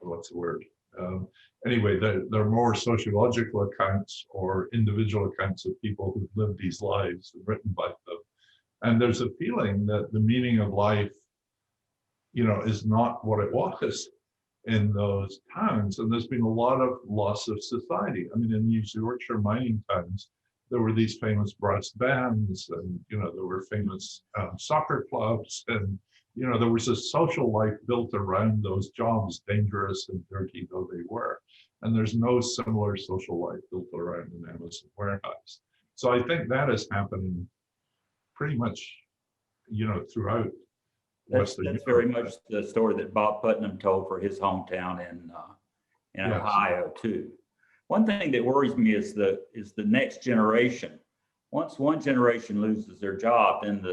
what's the word? Anyway, they're more sociological accounts or individual accounts of people who've lived these lives and written about them. And there's a feeling that the meaning of life, is not what it was in those towns. And there's been a lot of loss of society. I mean, in these Yorkshire mining towns, there were these famous brass bands, and there were famous soccer clubs, and there was a social life built around those jobs, dangerous and dirty though they were. And there's no similar social life built around an Amazon warehouse. So I think that is happening pretty much, throughout Western Europe. That's very much the story that Bob Putnam told for his hometown in Yes. Ohio too. One thing that worries me is the next generation. Once one generation loses their job, then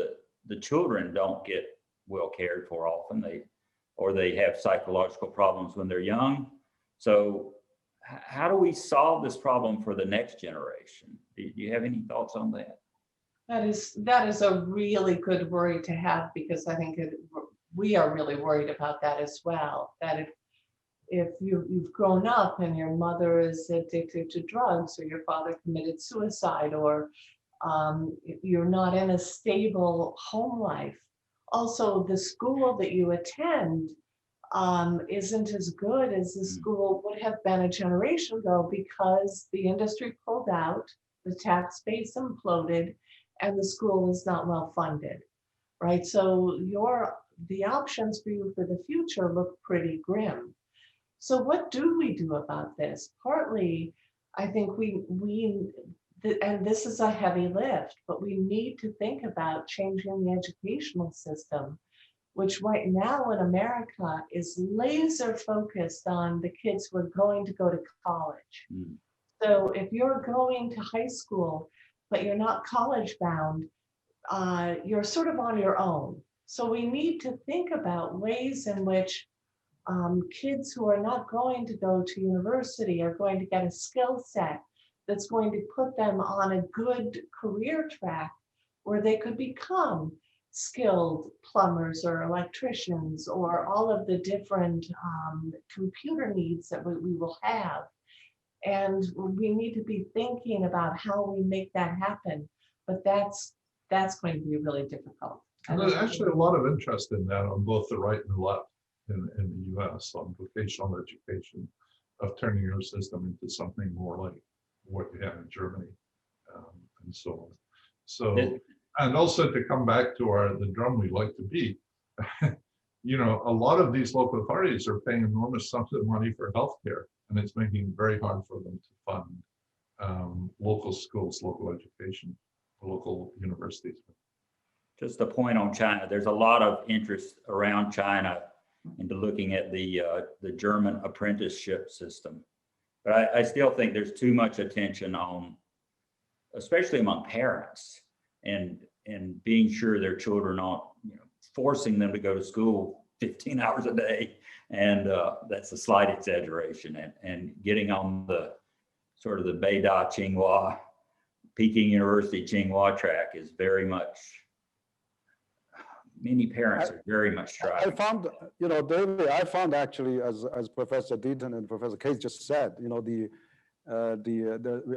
the children don't get well cared for often. They have psychological problems when they're young. So how do we solve this problem for the next generation? Do you have any thoughts on that? That is a really good worry to have, because I think we are really worried about that as well. That if you've grown up and your mother is addicted to drugs, or your father committed suicide, or you're not in a stable home life. Also, the school that you attend isn't as good as the school would have been a generation ago, because the industry pulled out, the tax base imploded, and the school is not well funded, right? So the options for you for the future look pretty grim. So what do we do about this? Partly, I think and this is a heavy lift, but we need to think about changing the educational system, which right now in America is laser focused on the kids who are going to go to college. Mm. So if you're going to high school, but you're not college bound, you're sort of on your own. So we need to think about ways in which kids who are not going to go to university are going to get a skill set that's going to put them on a good career track where they could become skilled plumbers or electricians or all of the different computer needs that we will have. And we need to be thinking about how we make that happen. But that's going to be really difficult. And there's actually a lot of interest in that on both the right and the left in the US on vocational education, of turning your system into something more like what you have in Germany, and so on. So, and also to come back to the drum we like to beat, you know, a lot of these local authorities are paying enormous sums of money for healthcare, and it's making it very hard for them to fund local schools, local education, local universities. Just a point on China. There's a lot of interest around China into looking at the German apprenticeship system. But I still think there's too much attention on, especially among parents, and being sure their children aren't, you know, forcing them to go to school 15 hours a day. And that's a slight exaggeration. And getting on the sort of the Beida Tsinghua, Peking University Tsinghua track is very much, many parents are very much striving. I found, you know, David, I found actually, as Professor Deaton and Professor Case just said, you know, the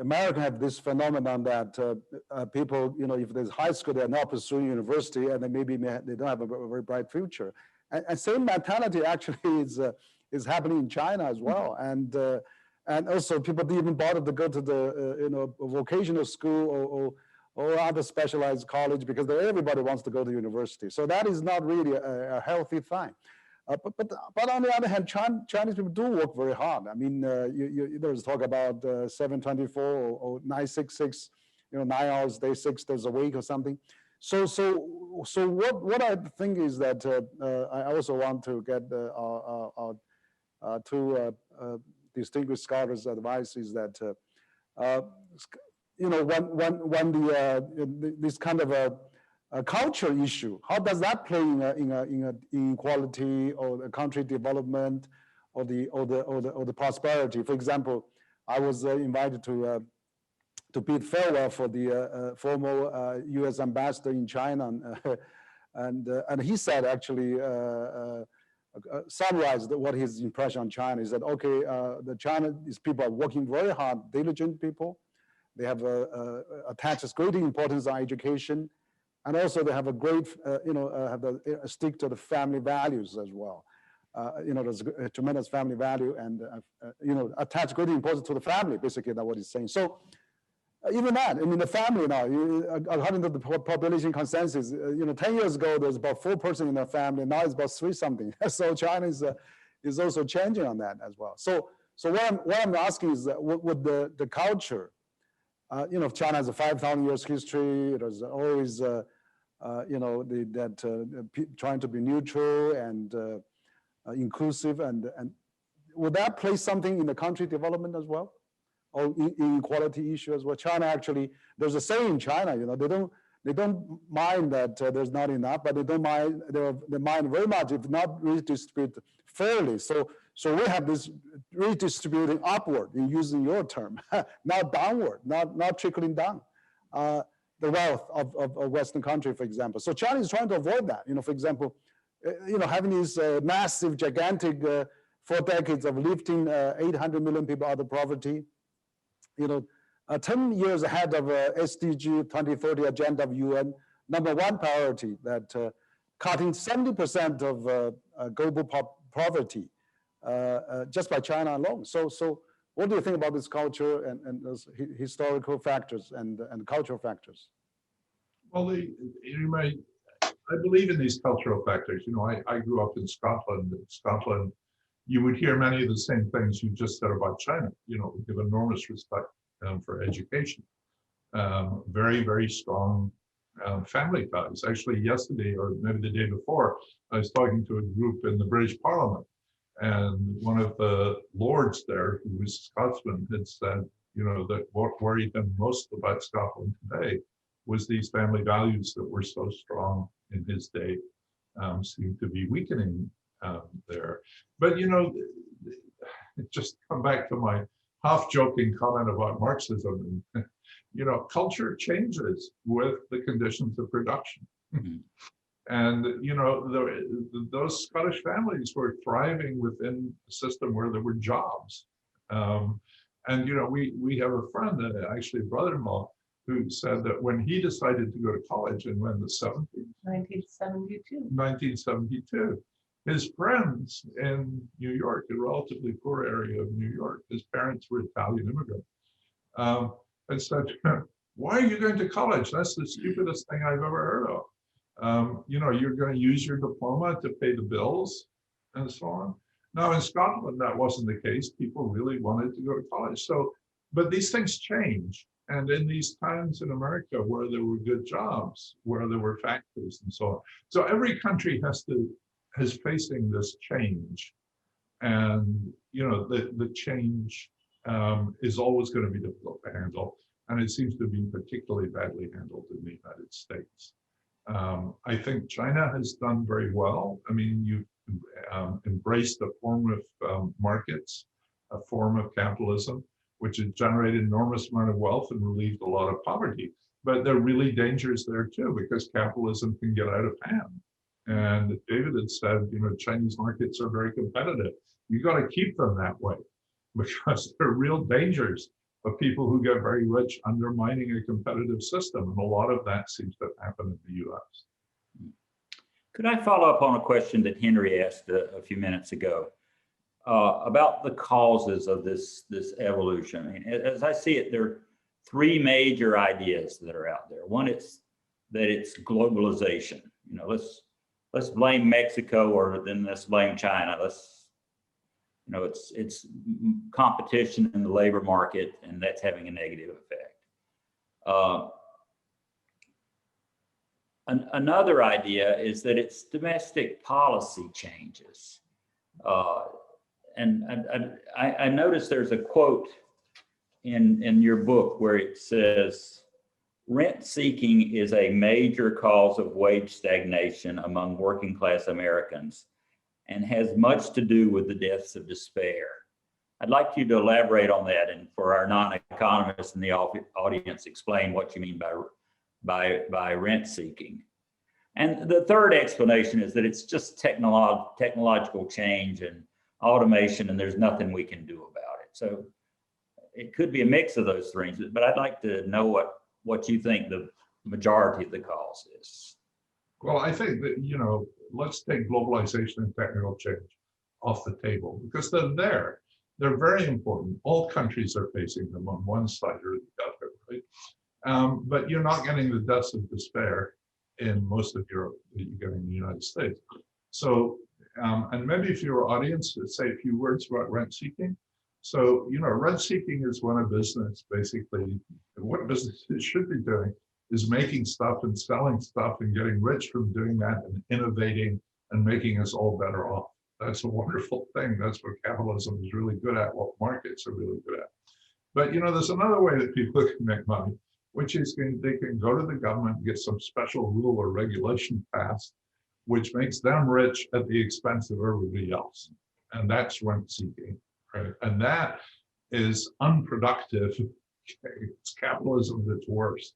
American have this phenomenon that people, you know, if there's high school, they're not pursuing university, and they don't have a very bright future. And same mentality actually is happening in China as well. And also people didn't even bother to go to the you know, vocational school or other specialized college because everybody wants to go to university. So that is not really a healthy thing. But on the other hand, Chinese people do work very hard. I mean, there's talk about 724 or 966, you know, 9 hours a day, 6 days a week or something. So what I think is that I also want to get our two distinguished scholars' advice is that you know, when this kind of a culture issue, how does that play in inequality or the country development or the prosperity? For example, I was invited to bid farewell for the former U.S. ambassador in China, and he said actually summarized what his impression on China. He said, okay, the Chinese people are working very hard, diligent people. They have attached great importance on education, and also they have a great, you know, stick to the family values as well. You know, there's a tremendous family value, and you know, attach great importance to the family. Basically, that's what he's saying. So even that, I mean, the family now, according to the population consensus, you know, 10 years ago there's about 4 persons in the family. Now it's about 3 something. So China is also changing on that as well. So what I'm asking is that with the culture. You know, China has a 5,000 years history. It was always, you know, trying to be neutral and inclusive, and would that play something in the country development as well, or inequality issue as well? China actually, there's a saying in China, you know, they don't mind that there's not enough, but they mind very much if not redistributed fairly. So we have this redistributing upward, in using your term, not downward, not trickling down the wealth of a Western country, for example. So China is trying to avoid that. You know, for example, you know, having these massive, gigantic 4 decades of lifting 800 million people out of poverty. You know, 10 years ahead of SDG 2030 agenda of UN, #1 priority that cutting 70% of global poverty. Just by China alone. So what do you think about this culture and those historical factors and cultural factors? Well, you might, I believe in these cultural factors. You know, I grew up in Scotland. In Scotland, you would hear many of the same things you just said about China. You know, we give enormous respect for education. Very, very strong family values. Actually, yesterday or maybe the day before, I was talking to a group in the British Parliament, and one of the lords there, who was a Scotsman, had said, you know, that what worried him most about Scotland today was these family values that were so strong in his day seem to be weakening there. But, you know, just come back to my half-joking comment about Marxism. You know, culture changes with the conditions of production. Mm-hmm. And, you know, those Scottish families were thriving within a system where there were jobs. And, you know, we have a friend, actually a brother-in-law, who said that when he decided to go to college in when the 70s, 1972, his friends in New York, a relatively poor area of New York, his parents were Italian immigrants, and said, why are you going to college? That's the stupidest thing I've ever heard of. You know, you're going to use your diploma to pay the bills and so on. Now in Scotland, that wasn't the case. People really wanted to go to college. So, but these things change. And in these times in America where there were good jobs, where there were factories and so on. So every country is facing this change. And, you know, the change is always going to be difficult to handle. And it seems to be particularly badly handled in the United States. I think China has done very well. I mean, you've embraced a form of markets, a form of capitalism, which has generated an enormous amount of wealth and relieved a lot of poverty. But there are really dangers there too, because capitalism can get out of hand. And David had said, you know, Chinese markets are very competitive. You got to keep them that way, because there are real dangers of people who get very rich undermining a competitive system. And a lot of that seems to happen in the US. Could I follow up on a question that Henry asked a few minutes ago about the causes of this evolution? I mean, as I see it, there are three major ideas that are out there. One is that it's globalization. You know, let's blame Mexico, or then let's blame China. You know, it's competition in the labor market, and that's having a negative effect. Another idea is that it's domestic policy changes. And I noticed there's a quote in your book where it says, rent seeking is a major cause of wage stagnation among working class Americans and has much to do with the deaths of despair. I'd like you to elaborate on that, and for our non-economists in the audience, explain what you mean by rent seeking. And the third explanation is that it's just technological change and automation, and there's nothing we can do about it. So it could be a mix of those things, but I'd like to know what you think the majority of the cause is. Well, I think that, you know, let's take globalization and technical change off the table, because they're there. They're very important. All countries are facing them on one side or the other, right? But you're not getting the deaths of despair in most of Europe that you get in the United States. So, and maybe if your audience, say a few words about rent seeking. So, you know, rent seeking is when a business basically, what businesses should be doing is making stuff and selling stuff and getting rich from doing that and innovating and making us all better off. That's a wonderful thing. That's what capitalism is really good at, what markets are really good at. But, you know, there's another way that people can make money, which is they can go to the government and get some special rule or regulation passed, which makes them rich at the expense of everybody else. And that's rent seeking, right? And that is unproductive. It's capitalism at its worst.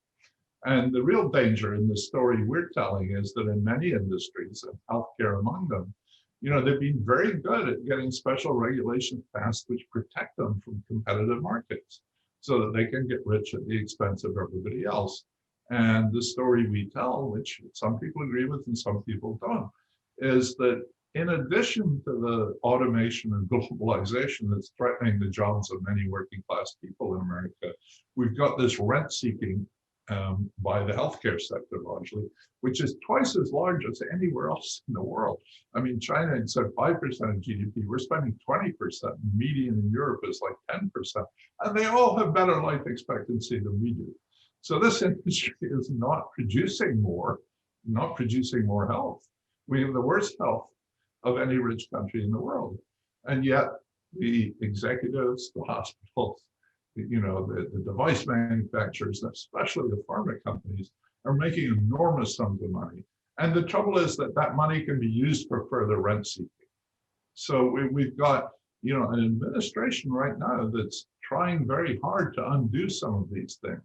And the real danger in the story we're telling is that in many industries, and healthcare among them, you know, they've been very good at getting special regulations passed which protect them from competitive markets so that they can get rich at the expense of everybody else. And the story we tell, which some people agree with and some people don't, is that in addition to the automation and globalization that's threatening the jobs of many working class people in America, we've got this rent seeking by the healthcare sector largely, which is twice as large as anywhere else in the world. I mean, China had said 5% of GDP, we're spending 20%, median in Europe is like 10%, and they all have better life expectancy than we do. So this industry is not producing more health. We have the worst health of any rich country in the world. And yet the executives, the hospitals, the device manufacturers, especially the pharma companies, are making enormous sums of money. And the trouble is that that money can be used for further rent seeking. So we've got, an administration right now that's trying very hard to undo some of these things.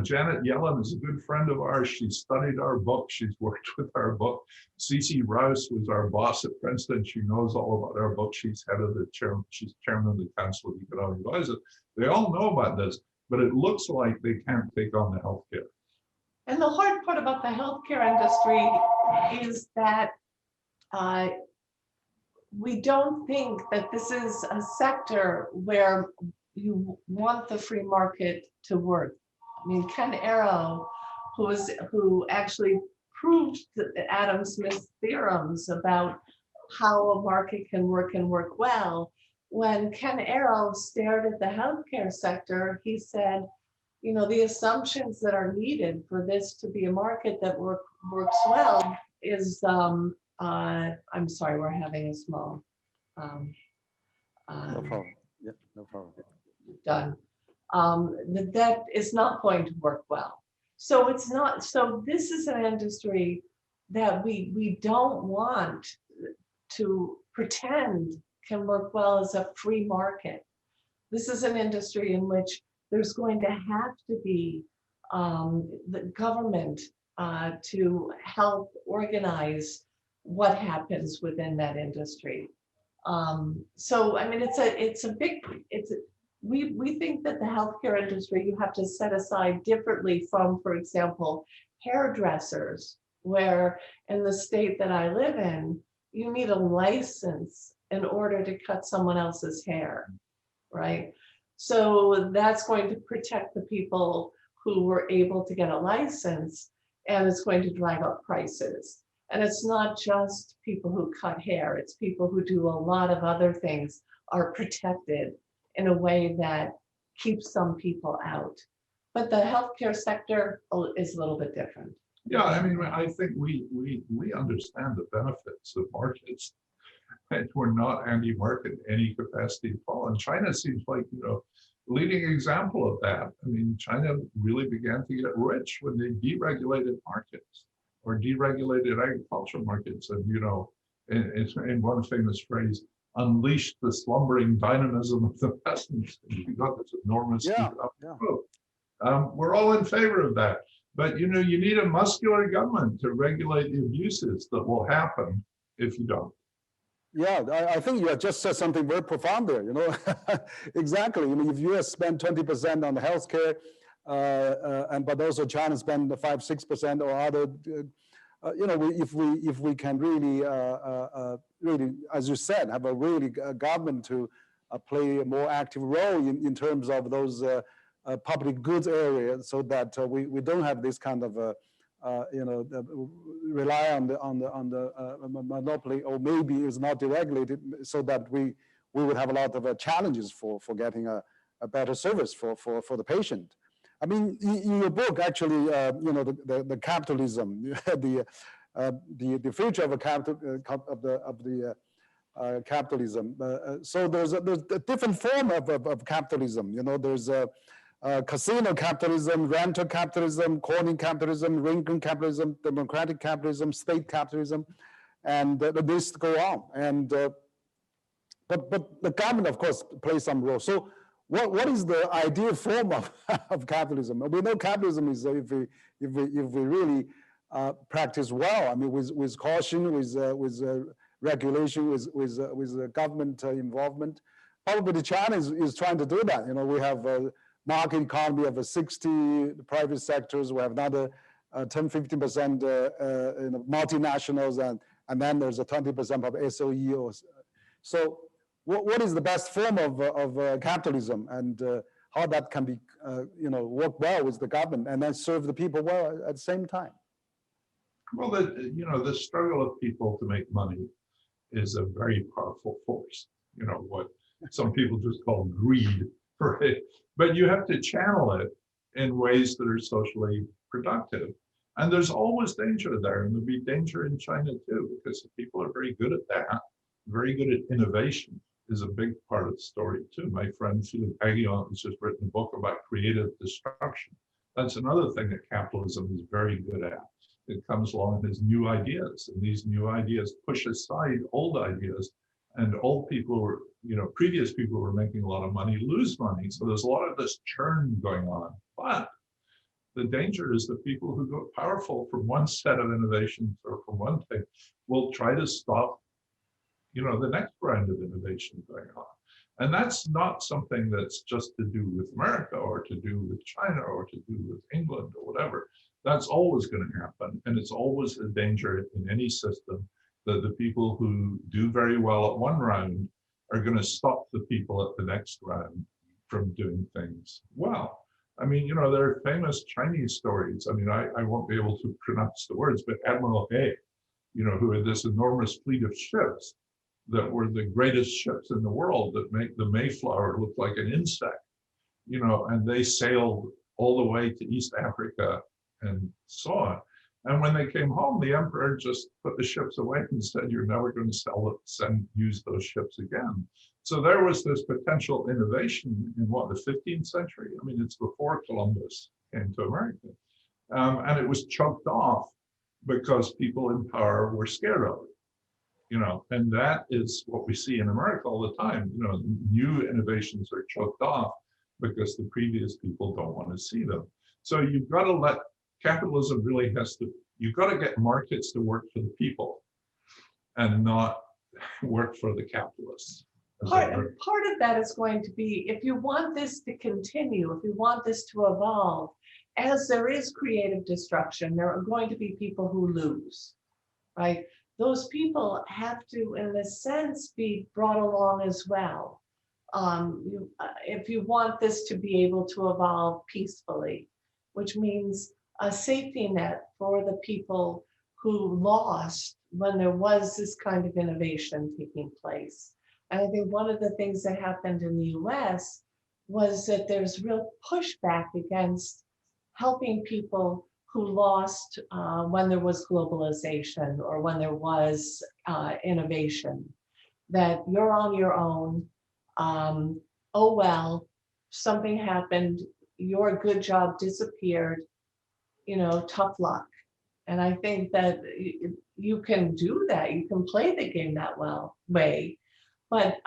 Janet Yellen is a good friend of ours. She studied our book. She's worked with our book. C.C. Rouse was our boss at Princeton. She knows all about our book. She's chairman of the Council of Economic Advisors. They all know about this, but it looks like they can't take on the healthcare. And the hard part about the healthcare industry is that we don't think that this is a sector where you want the free market to work. I mean, Ken Arrow, who actually proved Adam Smith's theorems about how a market can work and work well, when Ken Arrow stared at the healthcare sector, he said, the assumptions that are needed for this to be a market that works well is, I'm sorry, we're having a small. No problem. Yeah, no problem. Done. That is not going to work well. So it's not, so this is an industry that we don't want to pretend can work well as a free market. This is an industry in which there's going to have to be the government to help organize what happens within that industry. So I mean, we think that the healthcare industry you have to set aside differently from, for example, hairdressers, where in the state that I live in, you need a license in order to cut someone else's hair, right? So that's going to protect the people who were able to get a license, and it's going to drive up prices. And it's not just people who cut hair, it's people who do a lot of other things are protected in a way that keeps some people out. But the healthcare sector is a little bit different. Yeah, I mean, I think we understand the benefits of markets, and we're not anti-market in any capacity at all. And China seems like, a leading example of that. I mean, China really began to get rich when they deregulated markets or deregulated agricultural markets. And, in one famous phrase, unleashed the slumbering dynamism of the peasants. We got this enormous growth. We're all in favor of that. But, you need a muscular government to regulate the abuses that will happen if you don't. Yeah, I think you have just said something very profound there, Exactly. If US spend 20% on healthcare, but also China spend 5-6% or other, if we can really, as you said, have a really government to play a more active role in terms of those public goods areas, so that we don't have this kind of rely on the monopoly, or maybe it's not deregulated, so that we would have a lot of challenges for getting a better service for the patient. I mean, in your book, actually, the capitalism, the future of capitalism. So there's a different form of capitalism. There's casino capitalism, rental capitalism, corning capitalism, ring capitalism, democratic capitalism, state capitalism, and the list go on. And but the government, of course, plays some role. So what is the ideal form of capitalism? We know capitalism is if we really practice well. I mean, with caution, with regulation, with government involvement. Probably China is trying to do that. We have a market economy of 60 private sectors. We have another 10-15% multinationals, and then there's a 20% of SOE. So what is the best form of capitalism, and how that can be, work well with the government and then serve the people well at the same time. Well, the struggle of people to make money is a very powerful force. What some people just call greed, right? But you have to channel it in ways that are socially productive. And there's always danger there, and there'll be danger in China too, because people are very good at that. Very good at innovation is a big part of the story too. My friend Philippe Aghion has just written a book about creative destruction. That's another thing that capitalism is very good at. It comes along with new ideas, and these new ideas push aside old ideas, and old people were, previous people were making a lot of money, lose money. So there's a lot of this churn going on. But the danger is that people who go powerful from one set of innovations or from one thing will try to stop, the next brand of innovation going on. And that's not something that's just to do with America or to do with China or to do with England or whatever. That's always going to happen. And it's always a danger in any system that the people who do very well at one round are going to stop the people at the next round from doing things well. I mean, there are famous Chinese stories. I mean, I won't be able to pronounce the words, but Admiral He, who had this enormous fleet of ships that were the greatest ships in the world that make the Mayflower look like an insect, and they sailed all the way to East Africa and so on. And when they came home, the emperor just put the ships away and said, you're never going to use those ships again. So there was this potential innovation in the 15th century? I mean, it's before Columbus came to America. And it was choked off because people in power were scared of it. And that is what we see in America all the time. New innovations are choked off because the previous people don't want to see them. So you've got to let capitalism really you've got to get markets to work for the people and not work for the capitalists. Part of that is going to be, if you want this to continue, if you want this to evolve, as there is creative destruction, there are going to be people who lose, right? Those people have to, in a sense, be brought along as well. If you want this to be able to evolve peacefully, which means a safety net for the people who lost when there was this kind of innovation taking place. And I think one of the things that happened in the US was that there's real pushback against helping people who lost when there was globalization or when there was innovation, that you're on your own. Oh, well, something happened, your good job disappeared, tough luck. And I think that you can do that. You can play the game that way, but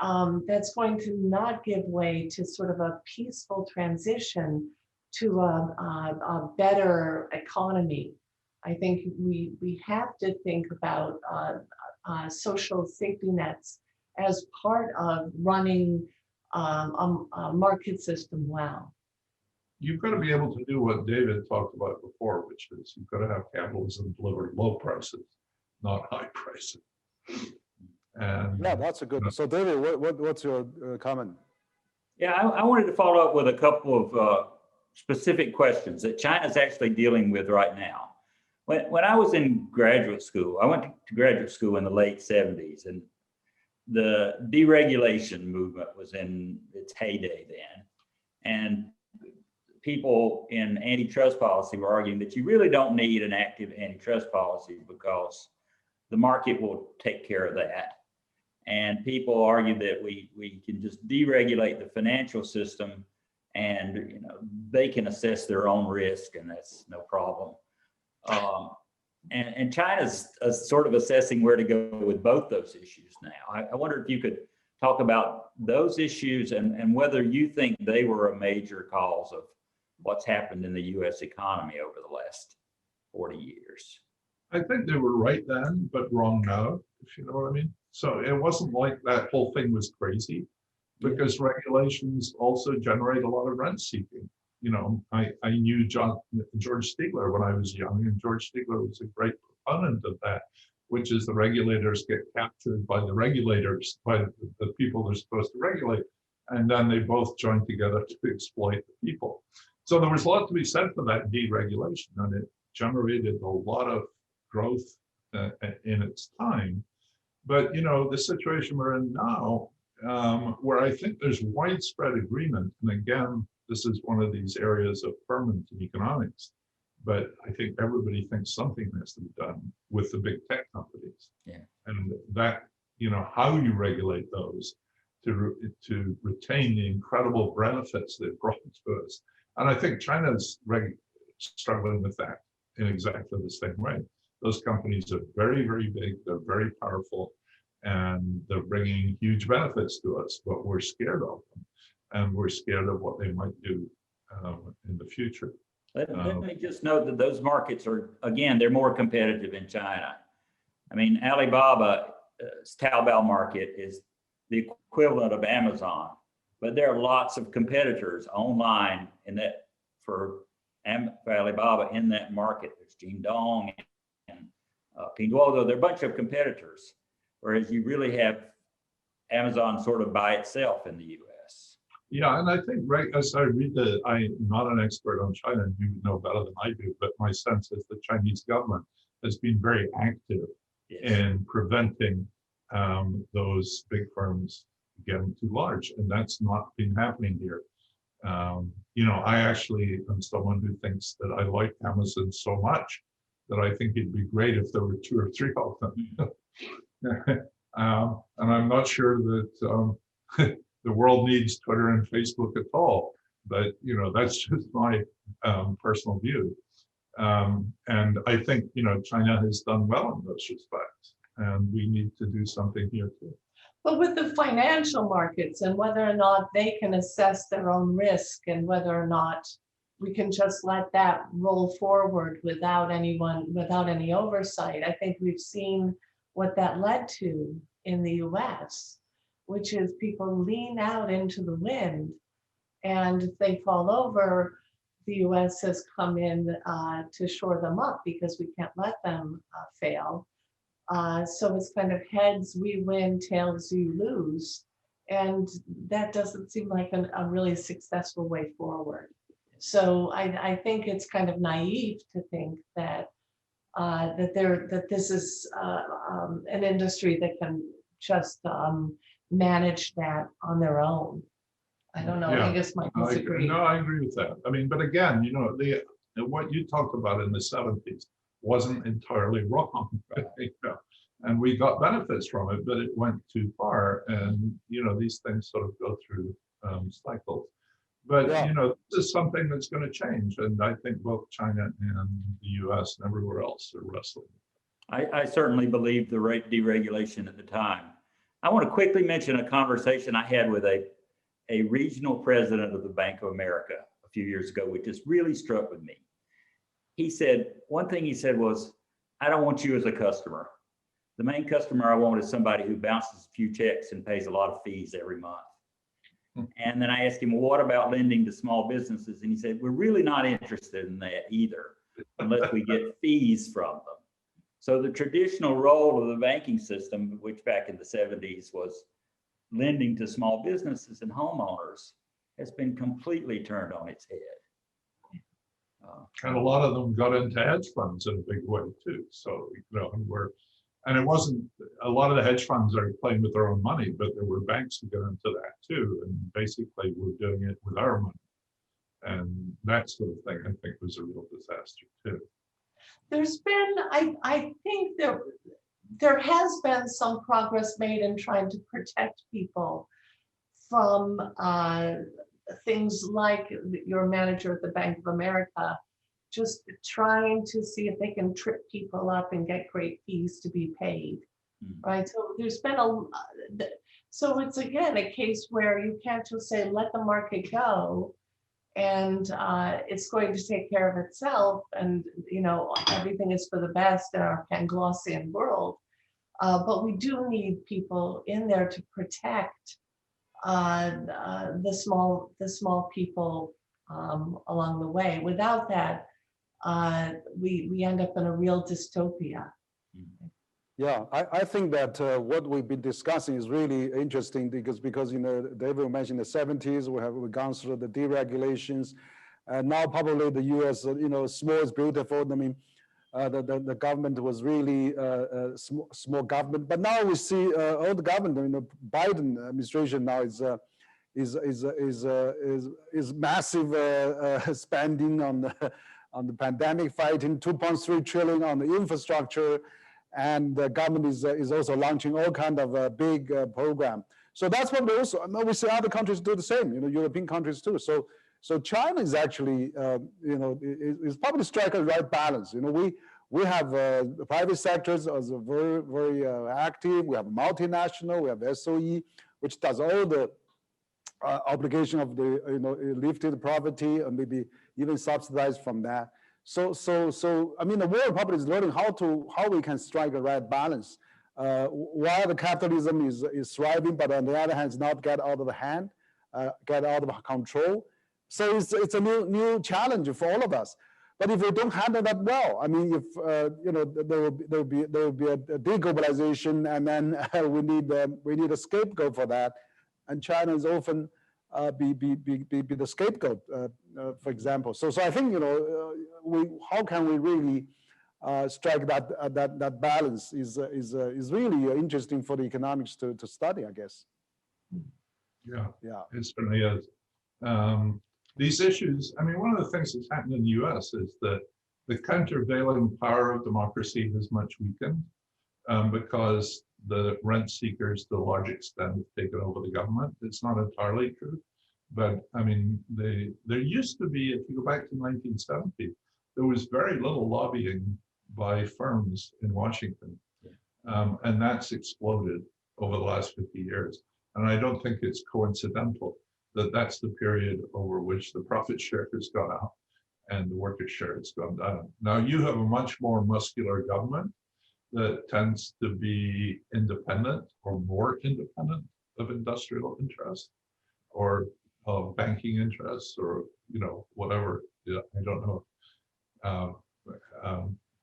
that's going to not give way to sort of a peaceful transition to a better economy. I think we have to think about social safety nets as part of running a market system well. You've got to be able to do what David talked about before, which is you've got to have capitalism deliver low prices, not high prices. And yeah, that's a good. So David, what's your comment? Yeah, I wanted to follow up with a couple of specific questions that China's actually dealing with right now. When I was in graduate school, I went to graduate school in the late 70s, and the deregulation movement was in its heyday then. And people in antitrust policy were arguing that you really don't need an active antitrust policy because the market will take care of that. And people argued that we can just deregulate the financial system and they can assess their own risk and that's no problem. And China's sort of assessing where to go with both those issues now. I wonder if you could talk about those issues and whether you think they were a major cause of what's happened in the US economy over the last 40 years. I think they were right then, but wrong now, if you know what I mean. So it wasn't like that whole thing was crazy, because regulations also generate a lot of rent seeking. I knew George Stigler when I was young, and George Stigler was a great proponent of that, which is the regulators get captured by the regulators, by the people they're supposed to regulate. And then they both joined together to exploit the people. So there was a lot to be said for that deregulation, and it generated a lot of growth in its time. But the situation we're in now, where I think there's widespread agreement, and again, this is one of these areas of ferment in economics, but I think everybody thinks something has to be done with the big tech companies. Yeah. And that, how you regulate those to retain the incredible benefits they've brought to us. And I think China's struggling with that in exactly the same way. Those companies are very, very big, they're very powerful, and they're bringing huge benefits to us, but we're scared of them. And we're scared of what they might do in the future. Let me just note that those markets are, again, they're more competitive in China. I mean, Alibaba's Taobao market is the equivalent of Amazon, but there are lots of competitors online in that for Alibaba in that market. There's Jingdong and Pinduoduo. There are a bunch of competitors, whereas you really have Amazon sort of by itself in the U.S. Yeah, and I think as I read I'm not an expert on China, and you know better than I do, but my sense is the Chinese government has been very active in preventing those big firms getting too large, and that's not been happening here. I actually am someone who thinks that I like Amazon so much that I think it'd be great if there were 2 or 3 of them. And I'm not sure that the world needs Twitter and Facebook at all, but that's just my personal view. And I think China has done well in those respects, and we need to do something here too. But with the financial markets and whether or not they can assess their own risk and whether or not we can just let that roll forward without any oversight, I think we've seen what that led to in the US, which is people lean out into the wind, and if they fall over, the US has come in to shore them up because we can't let them fail. So it's kind of heads we win, tails you lose. And that doesn't seem like a really successful way forward. So I think it's kind of naive to think that this is an industry that can just manage that on their own. I don't know. Yeah. Angus might disagree. No, I agree with that. I mean, but again, what you talked about in the 70s wasn't entirely wrong. And we got benefits from it, but it went too far. And these things sort of go through cycles. But this is something that's going to change, and I think both China and the U.S. and everywhere else are wrestling. I certainly believe the rate deregulation at the time. I want to quickly mention a conversation I had with a regional president of the Bank of America a few years ago, which just really struck with me. One thing he said was, I don't want you as a customer. The main customer I want is somebody who bounces a few checks and pays a lot of fees every month. And then I asked him, well, what about lending to small businesses? And he said, we're really not interested in that either, unless we get fees from them. So the traditional role of the banking system, which back in the 70s was lending to small businesses and homeowners, has been completely turned on its head. And a lot of them got into hedge funds in a big way too. So, and it wasn't, a lot of the hedge funds are playing with their own money, but there were banks who got into that too. And basically we're doing it with our money. And that sort of thing, I think, was a real disaster too. There's been, I think there has been some progress made in trying to protect people from things like your manager at the Bank of America, just trying to see if they can trip people up and get great fees to be paid, right? So there's been so it's again a case where you can't just say, let the market go and it's going to take care of itself, and everything is for the best in our Panglossian world. But we do need people in there to protect the small people along the way. Without that, we end up in a real dystopia. Yeah, I think that what we've been discussing is really interesting because you know, David mentioned the 70s, we've gone through the deregulations, and now probably the U.S. You know, small is beautiful. I mean, the government was really small government, but now we see all the government. You know, Biden administration now is massive spending on the pandemic fighting, 2.3 trillion on the infrastructure. And the government is also launching all kind of big program. So that's what we see other countries do the same, you know, European countries too. So China is actually, you know, is probably striking the right balance. You know, we have the private sectors as a very, very active. We have multinational, we have SOE, which does all the obligation of the, you know, lifted poverty and maybe even subsidized from that. So I mean, the world probably is learning how we can strike a right balance while the capitalism is thriving, but on the other hand, it's not get out of the hand, get out of control. So it's a new challenge for all of us. But if we don't handle that well, I mean, if you know, there will be a deglobalization, and then we need a scapegoat for that, and China is often be the scapegoat, for example. So I think, you know, how can we really strike that balance is really interesting for the economics to study, I guess. Yeah, Yeah, it certainly is. These issues, I mean, one of the things that's happened in the US is that the countervailing power of democracy has much weakened because the rent seekers, to a large extent, have taken over the government. It's not entirely true, but I mean, there used to be, if you go back to 1970, there was very little lobbying by firms in Washington, and that's exploded over the last 50 years. And I don't think it's coincidental that that's the period over which the profit share has gone up and the worker share has gone down. Now you have a much more muscular government that tends to be independent or more independent of industrial interests or of banking interests, or, you know, whatever. I don't know.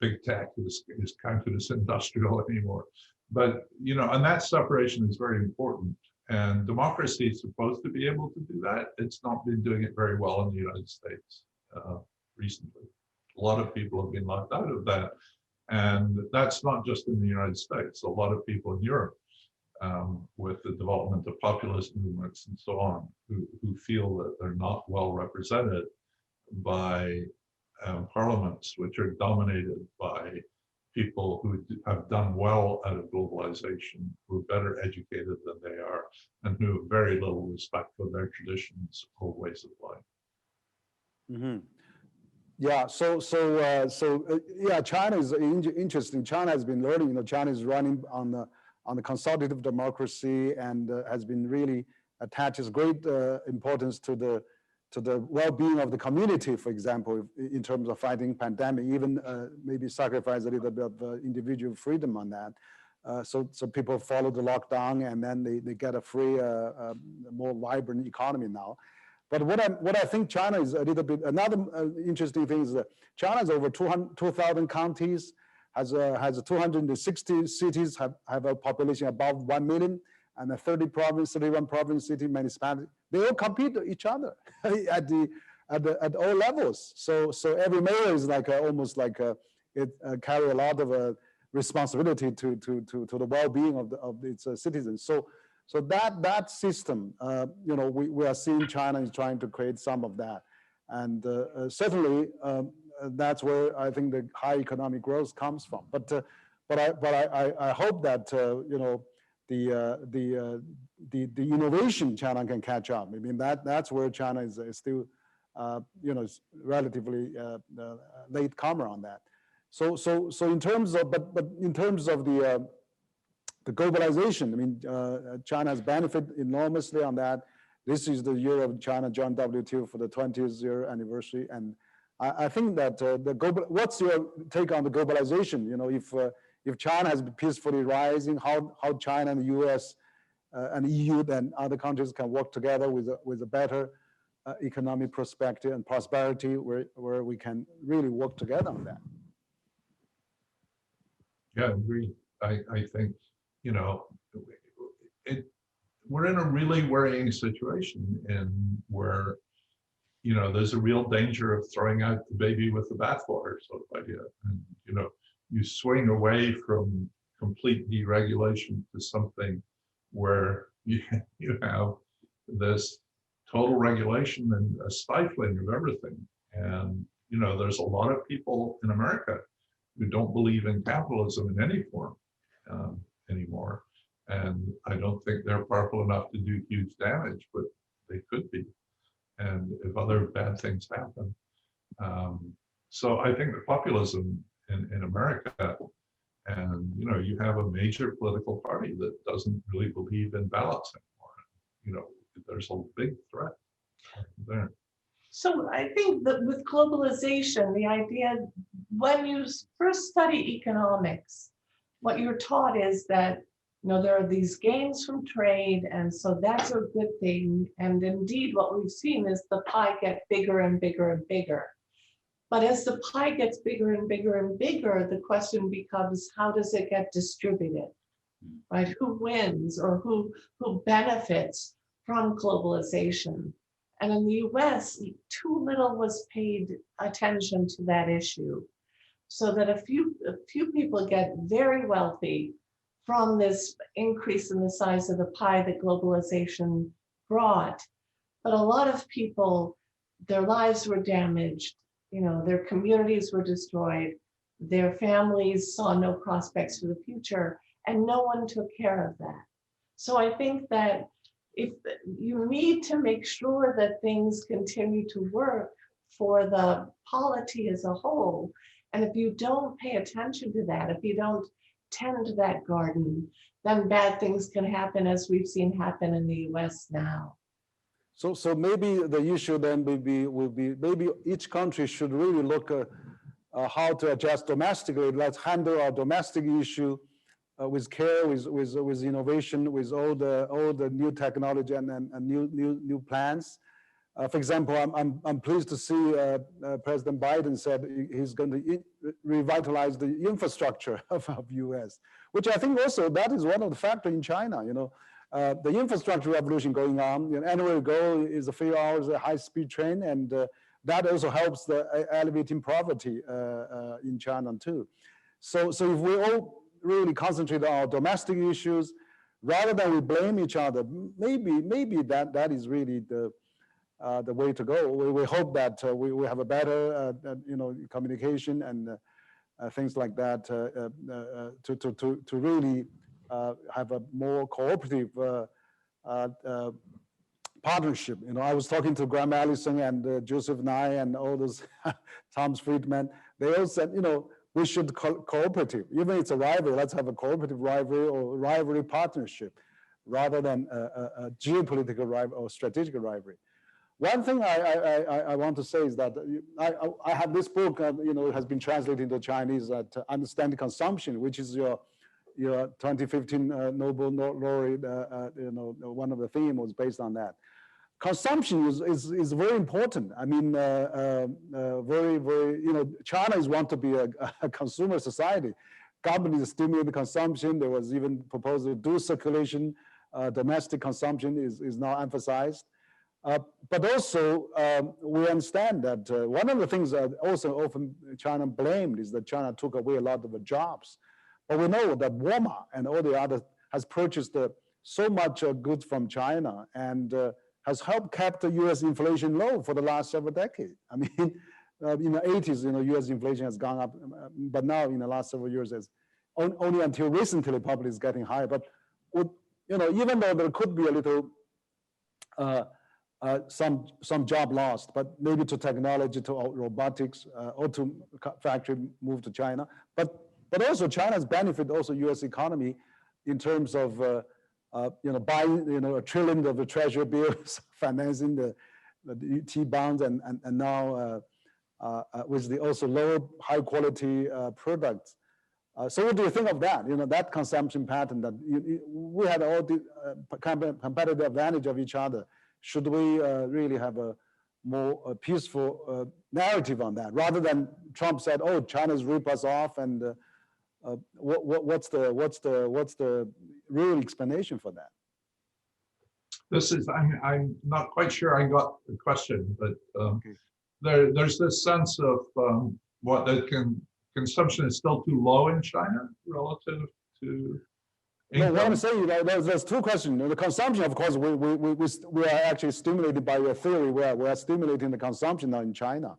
Big tech is counted as industrial anymore, but, you know, and that separation is very important. And democracy is supposed to be able to do that. It's not been doing it very well in the United States recently. A lot of people have been locked out of that. And that's not just in the United States. A lot of people in Europe, with the development of populist movements and so on, who feel that they're not well represented by parliaments, which are dominated by people who have done well out of globalization, who are better educated than they are, and who have very little respect for their traditions or ways of life. Mm-hmm. Yeah, yeah, China is interesting. China has been learning, you know, China is running on the consultative democracy and has been really attaches great importance to the well-being of the community, for example, in terms of fighting pandemic, even maybe sacrifice a little bit of individual freedom on that. So people follow the lockdown, and then they get a free, more vibrant economy now. But what I think China is a little bit, another interesting thing is that China has over 2,000 counties, has 260 cities, have a population above 1 million, and 31 province, city, municipality. They all compete with each other at all levels. So every mayor is like almost like it carry a lot of responsibility to the well-being of its citizens. So that system, you know, we are seeing China is trying to create some of that, and certainly that's where I think the high economic growth comes from. But I hope that you know, the innovation China can catch up. I mean, that's where China is still you know, is relatively late comer on that. So in terms of but in terms of the globalization, I mean, China has benefited enormously on that. This is the year of China joined WTO for the 20th year anniversary, and I think that what's your take on the globalization? You know, if China has been peacefully rising, how China and the U.S. And EU and other countries can work together with a better economic perspective and prosperity, where we can really work together on that. Yeah, I agree. I think, you know, we're in a really worrying situation in where, you know, there's a real danger of throwing out the baby with the bathwater sort of idea. And, you know, you swing away from complete deregulation to something where you have this total regulation and a stifling of everything. And, you know, there's a lot of people in America who don't believe in capitalism in any form anymore. And I don't think they're powerful enough to do huge damage, but they could be. And if other bad things happen. So I think the populism in America, and, you know, you have a major political party that doesn't really believe in ballots anymore. You know, there's a big threat there. So I think that with globalization, the idea, when you first study economics, what you're taught is that, you know, there are these gains from trade, and so that's a good thing. And indeed, what we've seen is the pie get bigger and bigger and bigger. But as the pie gets bigger and bigger and bigger, the question becomes, how does it get distributed, right? Who wins or who benefits from globalization? And in the US, too little was paid attention to that issue, so that a few people get very wealthy from this increase in the size of the pie that globalization brought. But a lot of people, their lives were damaged, you know, their communities were destroyed, their families saw no prospects for the future, and no one took care of that. So I think that if you need to make sure that things continue to work for the polity as a whole, and if you don't pay attention to that, if you don't tend to that garden, then bad things can happen, as we've seen happen in the US now. So maybe the issue then will be maybe each country should really look how to adjust domestically. Let's handle our domestic issue with care, with innovation, with all the new technology and new plans. For example, I'm pleased to see President Biden said he's going to revitalize the infrastructure of US, which I think also that is one of the factors in China. You know, the infrastructure revolution going on. You know, anywhere you go is a few hours a high-speed train, and that also helps the alleviating poverty in China too. So if we all really concentrate on our domestic issues rather than we blame each other, maybe that is really the way to go. We hope that we have a better you know, communication and things like that to really have a more cooperative partnership. You know, I was talking to Graham Allison and Joseph Nye and all those Thomas Friedman. They all said, you know, we should cooperative. Even if it's a rivalry, let's have a cooperative rivalry or rivalry partnership rather than a geopolitical rivalry or strategic rivalry. One thing I want to say is that I have this book, you know, it has been translated into Chinese, that Understanding Consumption, which is your 2015 Nobel Laureate, you know, one of the themes was based on that. Consumption is very important. I mean, very, you know, China is want to be a consumer society. Government is stimulating consumption. There was even proposal to do circulation. Domestic consumption is now emphasized. But also, we understand that one of the things that also often China blamed is that China took away a lot of the jobs. But we know that Walmart and all the others has purchased so much goods from China and has helped keep the U.S. inflation low for the last several decades. I mean, in the 80s, you know, U.S. inflation has gone up, but now in the last several years, only until recently, probably is getting higher. But you know, even though there could be a little some job lost, but maybe to technology, to robotics, or to factory move to China. But also China's benefit also U.S. economy in terms of you know, buying, you know, $1 trillion of the treasury bills, financing the T-bonds, and now with the also low high quality products. So what do you think of that? You know, that consumption pattern that we had all the competitive advantage of each other. Should we really have a more peaceful narrative on that, rather than Trump said, "Oh, China's rip us off," and what's the real explanation for that? This is, I'm not quite sure I got the question, but Okay. there's this sense of what consumption is still too low in China relative to No, what I'm income. saying, there's two questions. The consumption, of course, we are actually stimulated by your theory. We are stimulating the consumption now in China.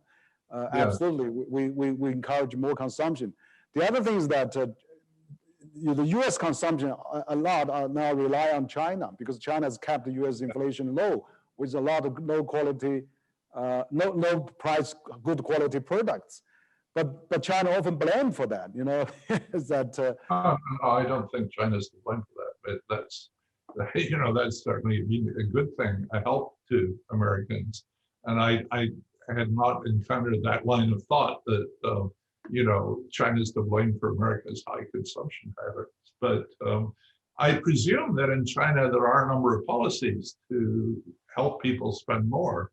Yeah. Absolutely, we encourage more consumption. The other thing is that the U.S. consumption a lot now rely on China because China has kept the U.S. inflation low with a lot of low quality, low price, good quality products. But China often blamed for that, is that. No, I don't think China's to blame for that, but that's, that's certainly a good thing, a help to Americans. And I had not encountered that line of thought that, China's to blame for America's high consumption patterns. But I presume that in China, there are a number of policies to help people spend more.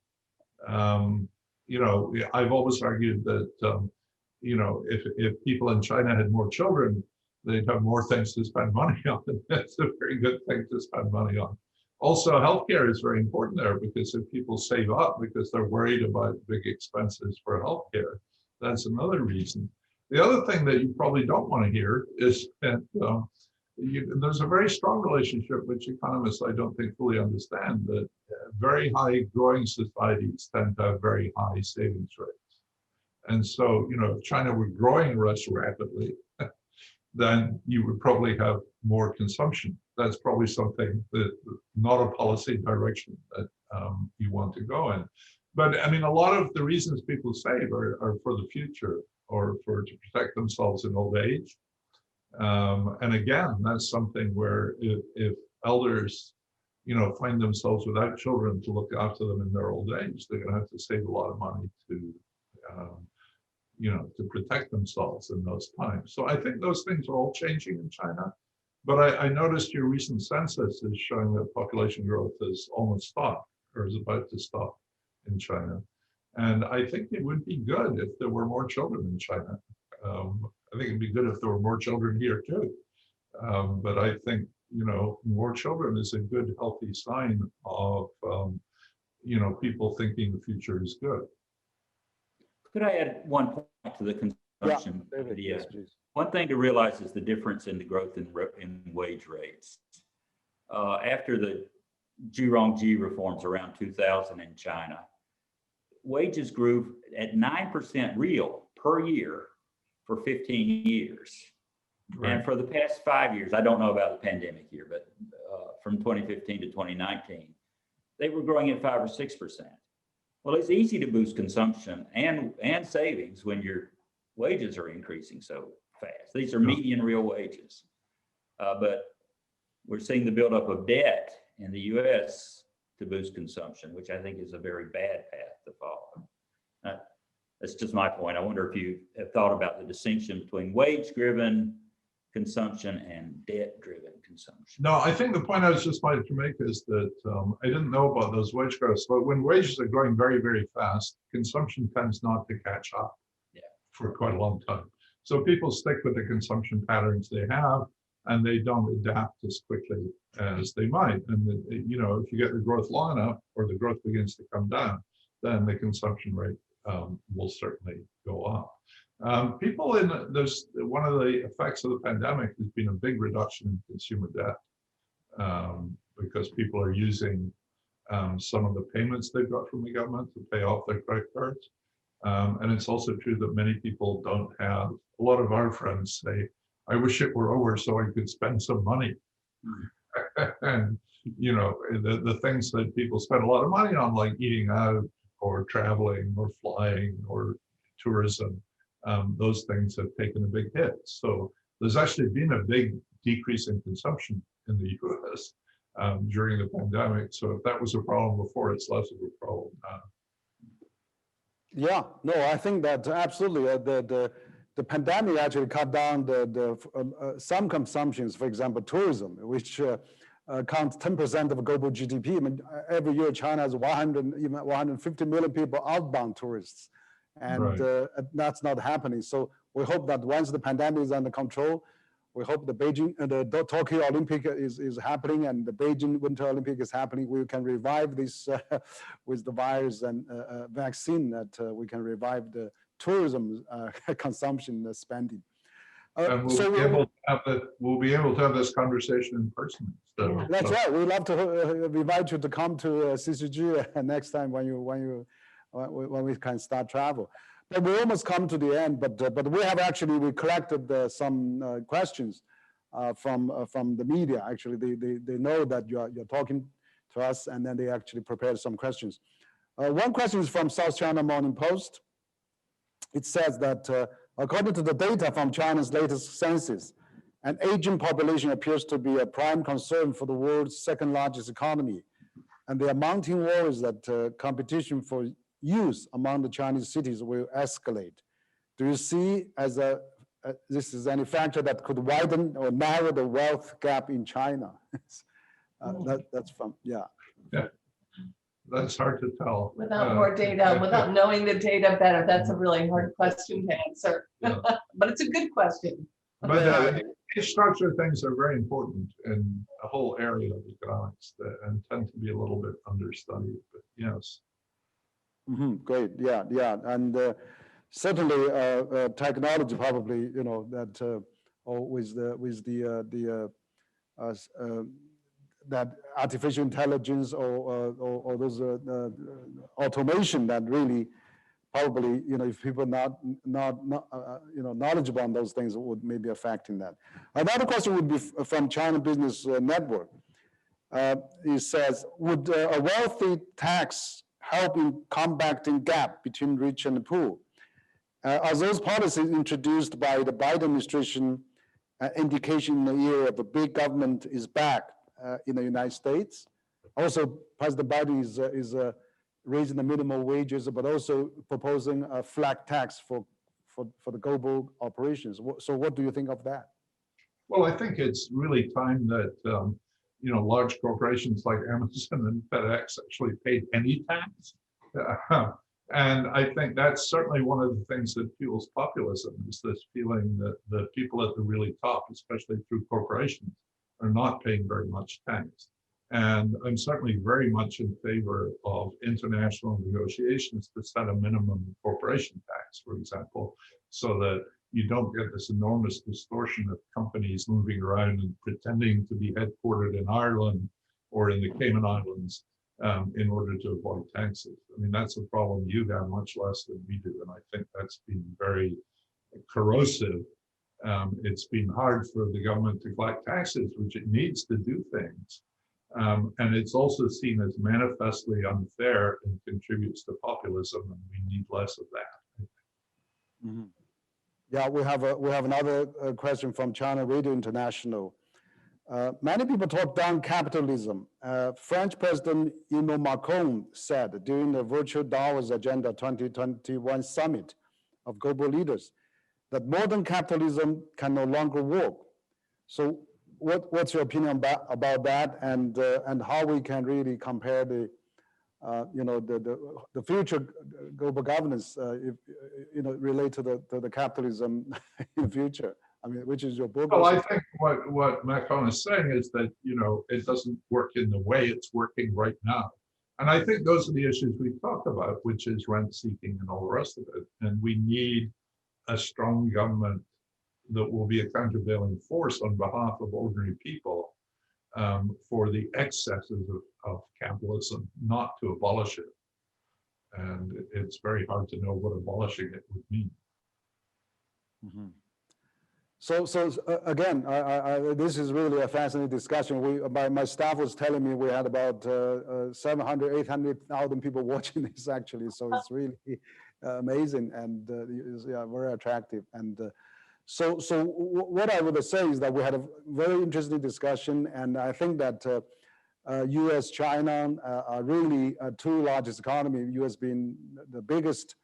I've always argued that, if people in China had more children, they'd have more things to spend money on. That's a very good thing to spend money on. Also, healthcare is very important there because if people save up because they're worried about big expenses for healthcare, that's another reason. The other thing that you probably don't want to hear is that there's a very strong relationship, which economists I don't think fully understand, that very high growing societies tend to have very high savings rates. And so, if China were growing less rapidly, then you would probably have more consumption. That's probably something that not a policy direction that you want to go in. But I mean, a lot of the reasons people save are for the future or to protect themselves in old age. And again, that's something where if elders, find themselves without children to look after them in their old age, they're going to have to save a lot of money to protect themselves in those times. So I think those things are all changing in China. But I noticed your recent census is showing that population growth has almost stopped or is about to stop in China. And I think it would be good if there were more children in China. I think it'd be good if there were more children here too. But I think, more children is a good, healthy sign of, people thinking the future is good. Could I add one point to the consumption? Yeah, David, yes, please. One thing to realize is the difference in the growth in wage rates. After the Zhurongji reforms around 2000 in China, wages grew at 9% real per year for 15 years. Right. And for the past 5 years, I don't know about the pandemic year, but from 2015 to 2019, they were growing at 5 or 6%. Well, it's easy to boost consumption and savings when your wages are increasing so fast. These are median real wages. But we're seeing the buildup of debt in the US to boost consumption, which I think is a very bad path to follow. That's just my point. I wonder if you have thought about the distinction between wage-driven consumption and debt-driven consumption. No, I think the point I was just trying to make is that I didn't know about those wage growths, but when wages are growing very, very fast, consumption tends not to catch up for quite a long time. So people stick with the consumption patterns they have, and they don't adapt as quickly as they might. And if you get the growth long enough, or the growth begins to come down, then the consumption rate will certainly go up. There's one of the effects of the pandemic has been a big reduction in consumer debt because people are using some of the payments they've got from the government to pay off their credit cards. And it's also true that many people don't have, a lot of our friends say, I wish it were over so I could spend some money. And, the things that people spend a lot of money on, like eating out or traveling or flying or tourism, those things have taken a big hit. So there's actually been a big decrease in consumption in the US during the pandemic. So if that was a problem before, it's less of a problem now. Yeah, no, I think that absolutely the pandemic actually cut down some consumptions, for example, tourism, which counts 10% of global GDP. I mean, every year China has 150 million people outbound tourists, and that's not happening. So we hope that once the pandemic is under control, we hope the the Tokyo Olympic is happening and the Beijing Winter Olympic is happening. We can revive this with the virus and vaccine, that we can revive the tourism consumption spending. And we'll, So we'll be able to have this conversation in person. So, that's right. We'd love to invite you to come to CCG next time when we can start travel. But we almost come to the end. But we collected some questions from the media. Actually, they know that you're talking to us, and then they actually prepared some questions. One question is from South China Morning Post. It says that according to the data from China's latest census, an aging population appears to be a prime concern for the world's second largest economy. And there are mounting worries that competition for youth among the Chinese cities will escalate. Do you see this is any factor that could widen or narrow the wealth gap in China? That's from, yeah. That's hard to tell. Without more data, without knowing the data better, that's a really hard question to answer. Yeah. But it's a good question. But these structure things are very important in a whole area of economics and tend to be a little bit understudied, but yes. Great, yeah. And certainly technology probably, that that artificial intelligence or those automation that really probably, if people not knowledgeable on those things would maybe affecting that. Another question would be from China Business Network. It says, would a wealthy tax help in combating gap between rich and poor? Are those policies introduced by the Biden administration indication in the era of a big government is back in the United States? Also, President Biden is raising the minimum wages, but also proposing a flat tax for the global operations. So what do you think of that? Well, I think it's really time that large corporations like Amazon and FedEx actually paid any tax. And I think that's certainly one of the things that fuels populism, is this feeling that the people at the really top, especially through corporations, are not paying very much tax. And I'm certainly very much in favor of international negotiations to set a minimum corporation tax, for example, so that you don't get this enormous distortion of companies moving around and pretending to be headquartered in Ireland or in the Cayman Islands in order to avoid taxes. I mean, that's a problem you have much less than we do. And I think that's been very corrosive. It's been hard for the government to collect taxes, which it needs to do things. And it's also seen as manifestly unfair and contributes to populism, and we need less of that. Mm-hmm. Yeah, we have another question from China Radio International. Many people talk down capitalism. French President Emmanuel Macron said during the virtual Davos Agenda 2021 summit of global leaders that modern capitalism can no longer work. So what's your opinion about that, and how we can really compare the future global governance relate to the capitalism in the future? I mean, which is your book? Well, I think what Macron is saying is that it doesn't work in the way it's working right now, and I think those are the issues we talked about, which is rent seeking and all the rest of it. And we need a strong government that will be a countervailing force on behalf of ordinary people for the excesses of capitalism, not to abolish it. And it's very hard to know what abolishing it would mean. Mm-hmm. So again, this is really a fascinating discussion. My staff was telling me we had about 700, 800,000 people watching this actually. So it's really amazing and very attractive. And so what I would say is that we had a very interesting discussion, and I think that U.S., China are really two largest economy. U.S. being the biggest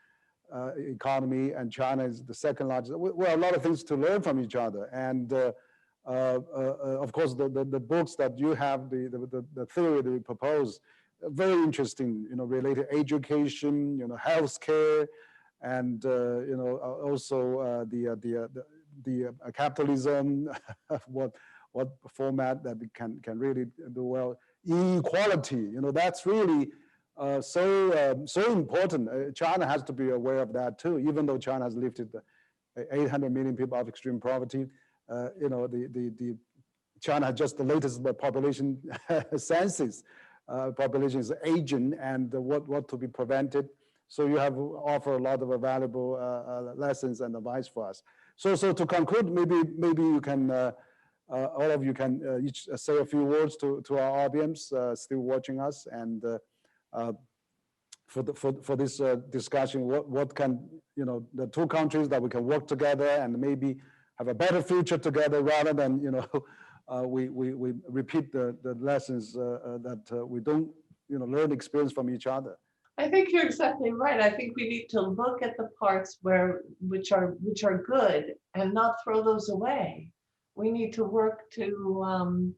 economy, and China is the second largest. Well, a lot of things to learn from each other, and of course the books that you have, the theory that you propose, very interesting. Related education, healthcare, and also the capitalism, what format that we can really do well. Inequality, that's really so important. China has to be aware of that too, even though China has lifted 800 million people out of extreme poverty. The China has just the latest population census. Population is aging, and what to be prevented. So you have offer a lot of valuable lessons and advice for us. So to conclude, maybe you can all of you can each say a few words to our audience still watching us, and for this discussion, what can the two countries that we can work together and maybe have a better future together, rather than we repeat the lessons that we don't learn experience from each other. I think you're exactly right. I think we need to look at the parts which are good and not throw those away. We need to work to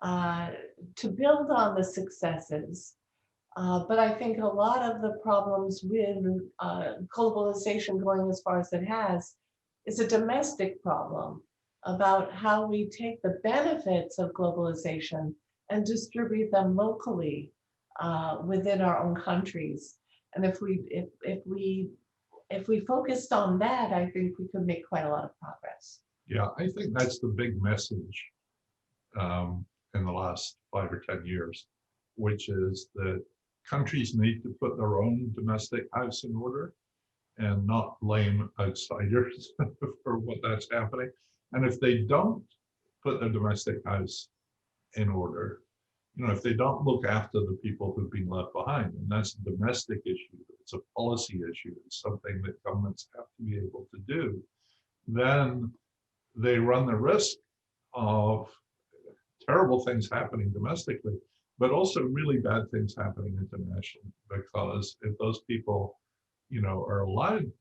build on the successes. But I think a lot of the problems with globalization going as far as it has is a domestic problem about how we take the benefits of globalization and distribute them locally within our own countries. And if we focused on that, I think we could make quite a lot of progress. Yeah, I think that's the big message in the last 5 or 10 years, which is that countries need to put their own domestic house in order and not blame outsiders for what that's happening. And if they don't put their domestic house in order, if they don't look after the people who've been left behind, and that's a domestic issue, it's a policy issue, it's something that governments have to be able to do, then they run the risk of terrible things happening domestically, but also really bad things happening internationally. Because if those people, are allowed,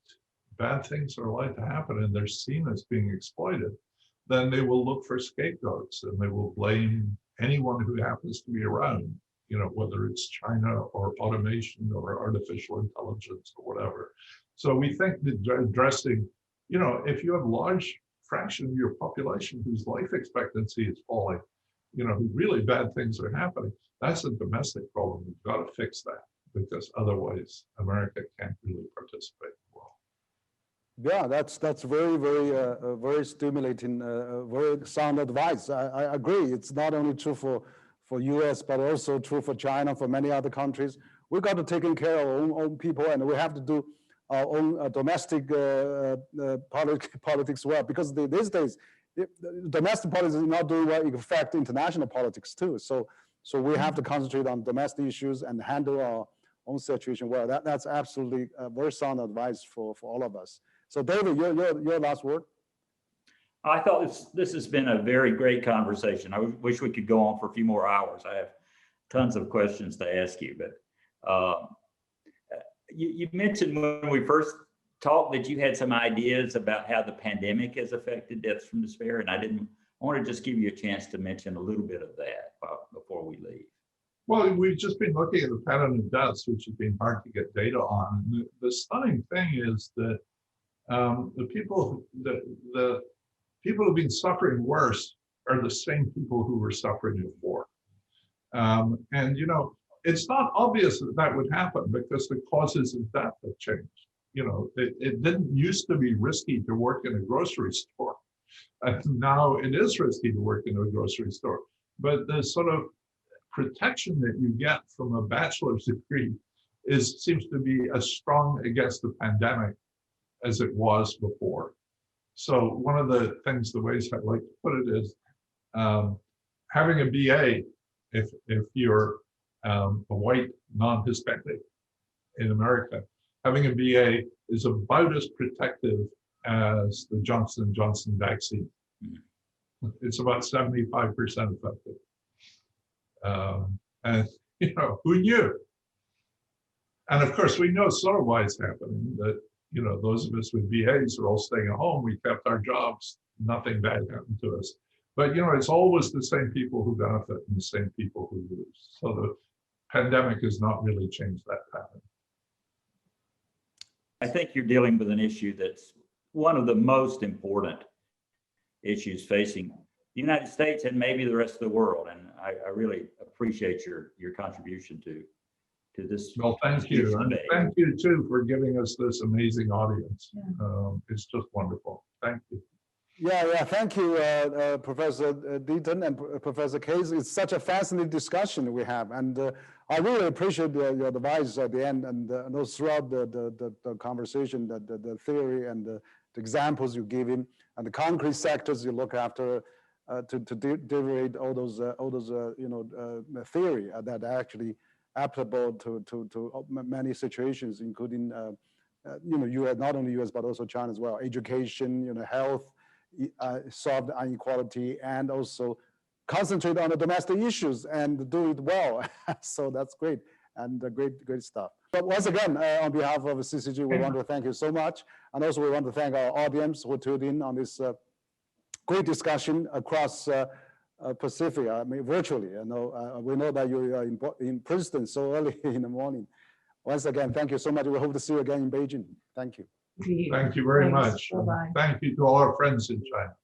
bad things are allowed to happen and they're seen as being exploited, then they will look for scapegoats and they will blame anyone who happens to be around, whether it's China or automation or artificial intelligence or whatever. So we think that addressing, if you have a large fraction of your population whose life expectancy is falling, really bad things are happening, that's a domestic problem. We've got to fix that, because otherwise America can't really participate in the world. Yeah, that's very, very stimulating, very sound advice. I agree. It's not only true for US, but also true for China, for many other countries. We've got to take care of our own people, and we have to do our own domestic politics well, because these days, domestic politics is not doing well, it affects international politics too. So we have to concentrate on domestic issues and handle our own situation well. That's absolutely very sound advice for all of us. So David, your last word. I thought this has been a very great conversation. I wish we could go on for a few more hours. I have tons of questions to ask you, but you mentioned when we first talked that you had some ideas about how the pandemic has affected deaths from despair, and I want to just give you a chance to mention a little bit of that before we leave. Well, we've just been looking at the pattern of deaths, which has been hard to get data on. And the stunning thing is that the people who've been suffering worse are the same people who were suffering before. And it's not obvious that would happen, because the causes of death have changed. It didn't used to be risky to work in a grocery store, and now it is risky to work in a grocery store. But the sort of protection that you get from a bachelor's degree seems to be as strong against the pandemic as it was before. So one of the ways I like to put it is having a BA, if you're a white non-Hispanic in America, having a BA is about as protective as the Johnson & Johnson vaccine. It's about 75% effective. And who knew? And of course, we know sort of why it's happening, that those of us with BAs are all staying at home. We kept our jobs. Nothing bad happened to us. But it's always the same people who benefit and the same people who lose. So the pandemic has not really changed that pattern. I think you're dealing with an issue that's one of the most important issues facing the United States and maybe the rest of the world. And I really appreciate your contribution to this. Well, thank you. And thank you too for giving us this amazing audience. It's just wonderful. Thank you. Yeah, thank you, Professor Deaton and Professor Case. It's such a fascinating discussion we have, and I really appreciate your advice at the end and those throughout the conversation, the theory and the examples you give him, and the concrete sectors you look after to derivate all those theory that are actually applicable to many situations, including U.S., not only U.S. but also China as well. Education, health. Solve the inequality and also concentrate on the domestic issues and do it well. So that's great and great stuff. But once again, on behalf of CCG, we want to thank you so much. And also we want to thank our audience who tuned in on this great discussion across Pacific, virtually. We know that you are in Princeton so early in the morning. Once again, thank you so much. We hope to see you again in Beijing. Thank you. Thank you very Thanks. much. Bye-bye. Thank you to all our friends in China.